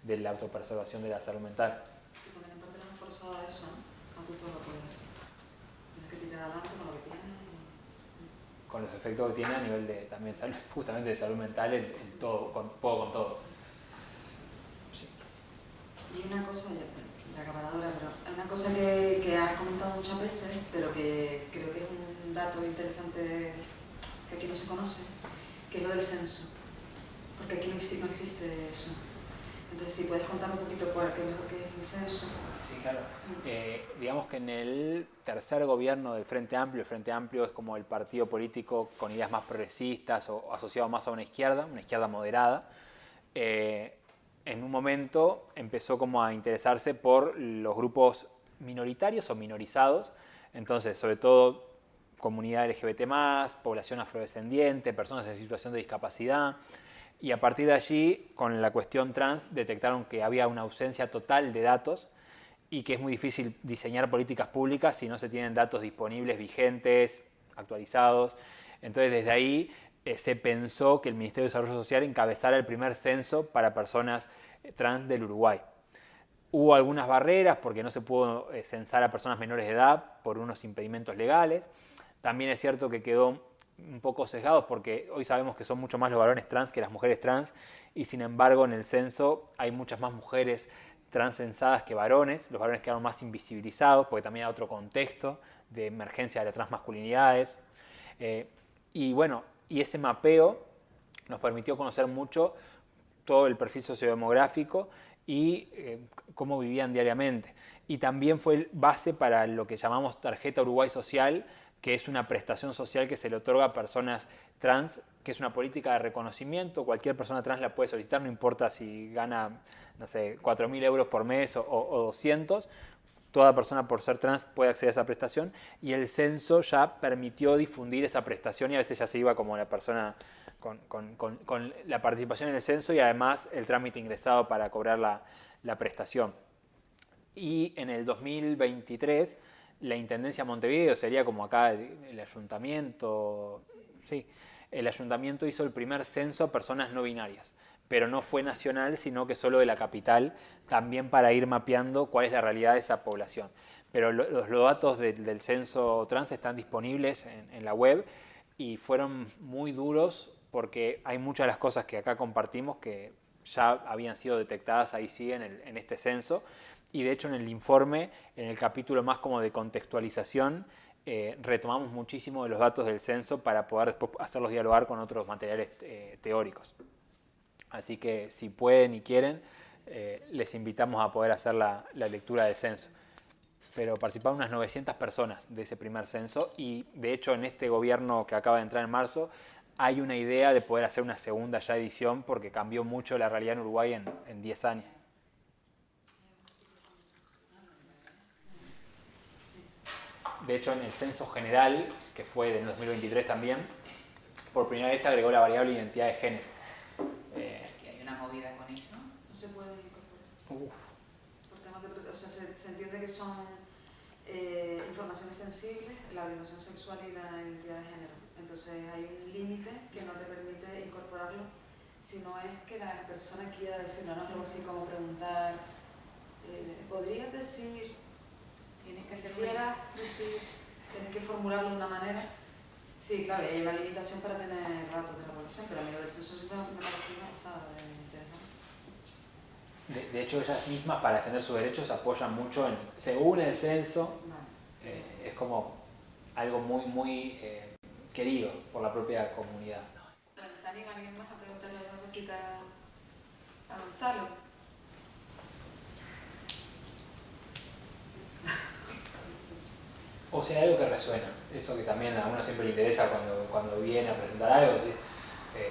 de la autopreservación de la salud mental. Y también en forzado a eso, ¿no? A justo lo puedes. Tienes que tirar adelante con lo que tienes. Con los efectos que tiene a nivel de también salud, justamente de salud mental, el todo, con todo. Sí. Y una cosa, de acaparadora, pero hay una cosa que has comentado muchas veces, pero que creo que es un dato interesante que aquí no se conoce, que es lo del censo. Porque aquí no existe eso. Entonces, si puedes contarme un poquito qué es el censo. Sí, claro. Digamos que en el tercer gobierno del Frente Amplio, el Frente Amplio es como el partido político con ideas más progresistas o asociado más a una izquierda moderada. En un momento empezó como a interesarse por los grupos minoritarios o minorizados, entonces sobre todo comunidad LGBT+, población afrodescendiente, personas en situación de discapacidad, y a partir de allí, con la cuestión trans, detectaron que había una ausencia total de datos y que es muy difícil diseñar políticas públicas si no se tienen datos disponibles, vigentes, actualizados. Entonces desde ahí se pensó que el Ministerio de Desarrollo Social encabezara el primer censo para personas trans del Uruguay. Hubo algunas barreras porque no se pudo censar a personas menores de edad por unos impedimentos legales. También es cierto que quedó un poco sesgados porque hoy sabemos que son mucho más los varones trans que las mujeres trans y sin embargo en el censo hay muchas más mujeres trans censadas que varones. Los varones quedaron más invisibilizados porque también hay otro contexto de emergencia de las transmasculinidades. Y bueno, y ese mapeo nos permitió conocer mucho todo el perfil sociodemográfico y cómo vivían diariamente. Y también fue base para lo que llamamos Tarjeta Uruguay Social, que es una prestación social que se le otorga a personas trans, que es una política de reconocimiento. Cualquier persona trans la puede solicitar, no importa si gana, no sé, 4.000 euros por mes o 200. Toda persona por ser trans puede acceder a esa prestación y el censo ya permitió difundir esa prestación y a veces ya se iba como la persona con la participación en el censo y además el trámite ingresado para cobrar la prestación. Y en el 2023 la Intendencia de Montevideo, sería como acá el ayuntamiento, sí, el ayuntamiento hizo el primer censo a personas no binarias, pero no fue nacional, sino que solo de la capital, también para ir mapeando cuál es la realidad de esa población. Pero los datos del censo trans están disponibles en la web y fueron muy duros porque hay muchas de las cosas que acá compartimos que ya habían sido detectadas ahí sí en este censo. Y de hecho en el informe, en el capítulo más como de contextualización, retomamos muchísimo de los datos del censo para poder después hacerlos dialogar con otros materiales teóricos. Así que si pueden y quieren, les invitamos a poder hacer la lectura del censo. Pero participaron unas 900 personas de ese primer censo y de hecho en este gobierno que acaba de entrar en marzo hay una idea de poder hacer una segunda ya edición porque cambió mucho la realidad en Uruguay en 10 años. De hecho, en el censo general, que fue del 2023 también, por primera vez se agregó la variable identidad de género. ¿Hay una movida con eso? No se puede incorporar. Por temas de, o sea, se entiende que son informaciones sensibles, la orientación sexual y la identidad de género. Entonces hay un límite que no te permite incorporarlo si no es que la persona quiera decirlo, no es algo así como preguntar, ¿podrías decir? Tienes que hacer Quisieras decir, tienes que formularlo de una manera. Sí, claro, y hay una limitación para tener datos de la población, pero a mí lo del censo sí me parece una pasada interesante. De hecho, ellas mismas para defender sus derechos apoyan mucho según el censo, Vale. es como algo muy querido por la propia comunidad. ¿Se anima alguien más a preguntarle alguna cosita a Gonzalo? O sea, algo que resuena, eso que también a uno siempre le interesa cuando viene a presentar algo, ¿sí?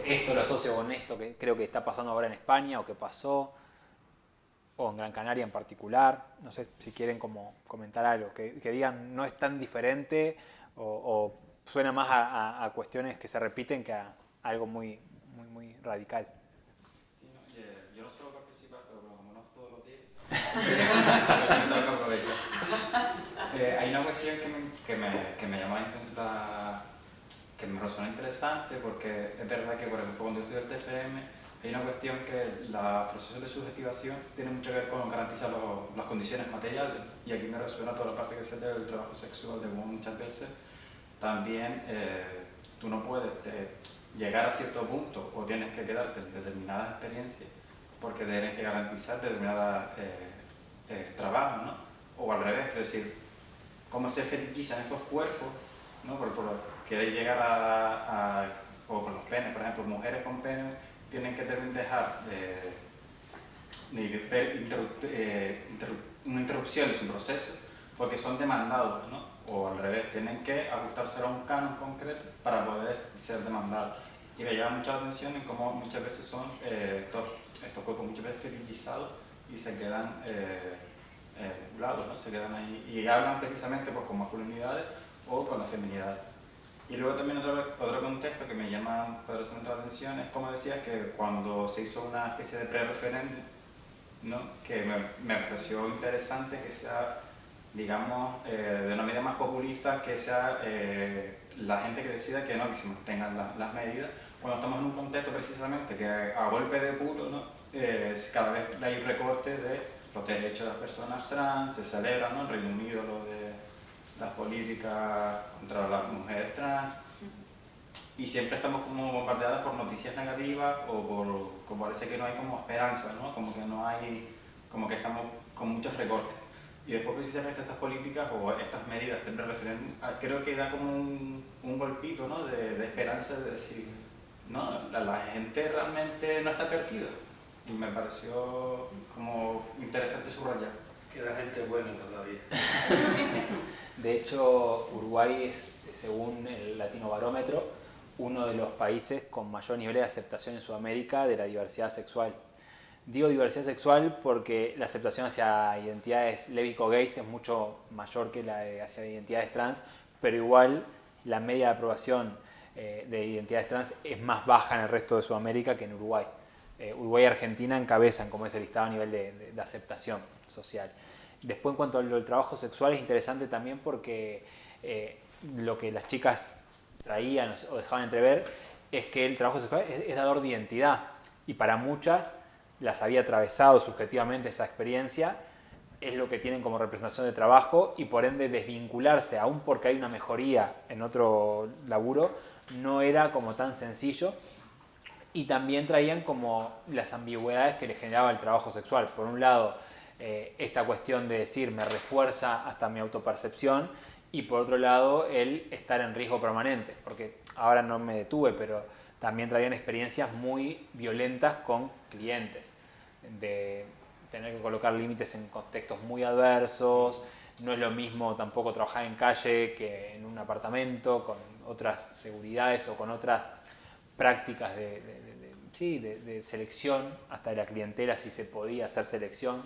Esto lo asocio con esto que creo que está pasando ahora en España o que pasó, o en Gran Canaria en particular, no sé si quieren como comentar algo, que digan no es tan diferente o suena más a cuestiones que se repiten que a algo muy radical. Sí, no, yo no suelo participar, pero como no todos los días, tengo que aprovechar. Hay una cuestión que me llamó que me resonó interesante porque es verdad que, por ejemplo, cuando yo estudié el TFM hay una cuestión que los procesos de subjetivación tienen mucho que ver con garantizar las condiciones materiales, y aquí me resuena toda la parte que se del trabajo sexual, de cómo muchas veces también tú no puedes llegar a cierto punto o tienes que quedarte en determinadas experiencias porque tienes que garantizar determinados trabajos, ¿no? O al revés, es decir, cómo se fetichizan estos cuerpos, ¿no? Por querer llegar o con los penes, por ejemplo, mujeres con penes tienen que dejar una interrupción de su proceso porque son demandados, ¿no? O al revés, tienen que ajustarse a un canon concreto para poder ser demandados. Y me llama mucha atención en cómo muchas veces son estos cuerpos muchas veces fetichizados y se quedan vinculados, ¿no? Se quedan ahí y hablan precisamente pues, con masculinidades o con las feminidades. Y luego también otro contexto que me llama poderosamente la atención es, como decías, que cuando se hizo una especie de pre-referéndum, ¿no? Que me pareció interesante que sea, digamos, de una medida más populista, que sea la gente que decida que no, que se mantengan las medidas, cuando estamos en un contexto precisamente que a golpe de puro, ¿no? Cada vez hay un recorte de los derechos de las personas trans, se celebra, ¿no? En Reino Unido lo de las políticas contra las mujeres trans, y siempre estamos como bombardeadas por noticias negativas o como parece que no hay como esperanza, ¿no? Como que no hay, como que estamos con muchos recortes. Y después precisamente estas políticas o estas medidas siempre refieren, creo que da como un golpito, ¿no? de esperanza, de decir, no, la gente realmente no está perdida. Y me pareció como interesante subrayar. Queda gente buena todavía. De hecho, Uruguay es, según el Latino Barómetro, uno de los países con mayor nivel de aceptación en Sudamérica de la diversidad sexual. Digo diversidad sexual porque la aceptación hacia identidades lésbico-gays es mucho mayor que la hacia identidades trans, pero igual la media de aprobación de identidades trans es más baja en el resto de Sudamérica que en Uruguay. Uruguay y Argentina encabezan como ese listado a nivel de aceptación social. Después, en cuanto al trabajo sexual, es interesante también porque lo que las chicas traían o dejaban entrever es que el trabajo sexual es dador de identidad, y para muchas las había atravesado subjetivamente esa experiencia, es lo que tienen como representación de trabajo, y por ende desvincularse, aún porque hay una mejoría en otro laburo, no era como tan sencillo. Y también traían como las ambigüedades que le generaba el trabajo sexual. Por un lado, esta cuestión de decir me refuerza hasta mi autopercepción, y por otro lado el estar en riesgo permanente, porque ahora no me detuve, pero también traían experiencias muy violentas con clientes, de tener que colocar límites en contextos muy adversos. No es lo mismo tampoco trabajar en calle que en un apartamento, con otras seguridades o con otras prácticas de selección, hasta de la clientela, si se podía hacer selección,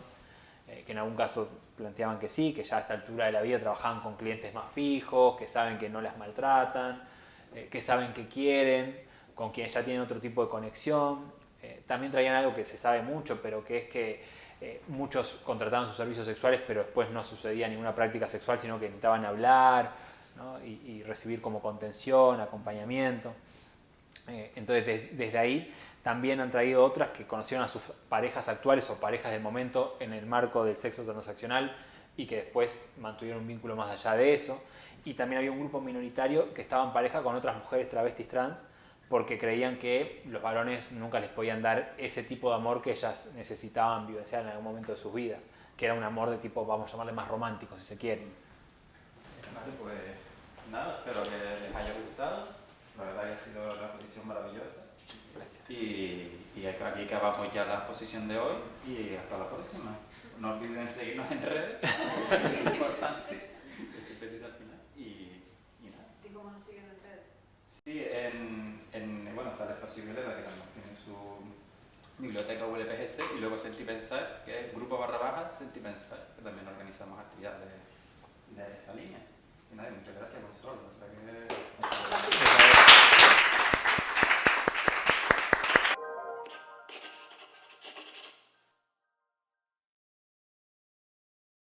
que en algún caso planteaban que sí, que ya a esta altura de la vida trabajaban con clientes más fijos, que saben que no las maltratan, que saben que quieren, con quienes ya tienen otro tipo de conexión. También traían algo que se sabe mucho, pero que es que muchos contrataban sus servicios sexuales, pero después no sucedía ninguna práctica sexual, sino que necesitaban hablar, ¿no? y recibir como contención, acompañamiento. Entonces desde ahí también han traído otras que conocieron a sus parejas actuales o parejas del momento en el marco del sexo transaccional y que después mantuvieron un vínculo más allá de eso. Y también había un grupo minoritario que estaba en pareja con otras mujeres travestis trans porque creían que los varones nunca les podían dar ese tipo de amor que ellas necesitaban vivenciar en algún momento de sus vidas, que era un amor de tipo, vamos a llamarle más romántico si se quiere. Vale, pues nada, espero que les haya gustado. La verdad que ha sido una exposición maravillosa. Y aquí acabamos ya la exposición de hoy y hasta la próxima. No olviden seguirnos en redes, es importante, que siempre se dice al final. Y nada. ¿Y cómo nos siguen en redes? Sí, bueno, está el espacio Violeta, que también tiene su biblioteca WPGC, y luego Sentipensar, que es grupo / Sentipensar, que también organizamos actividades de esta línea. Y nada, muchas gracias, Consuelo.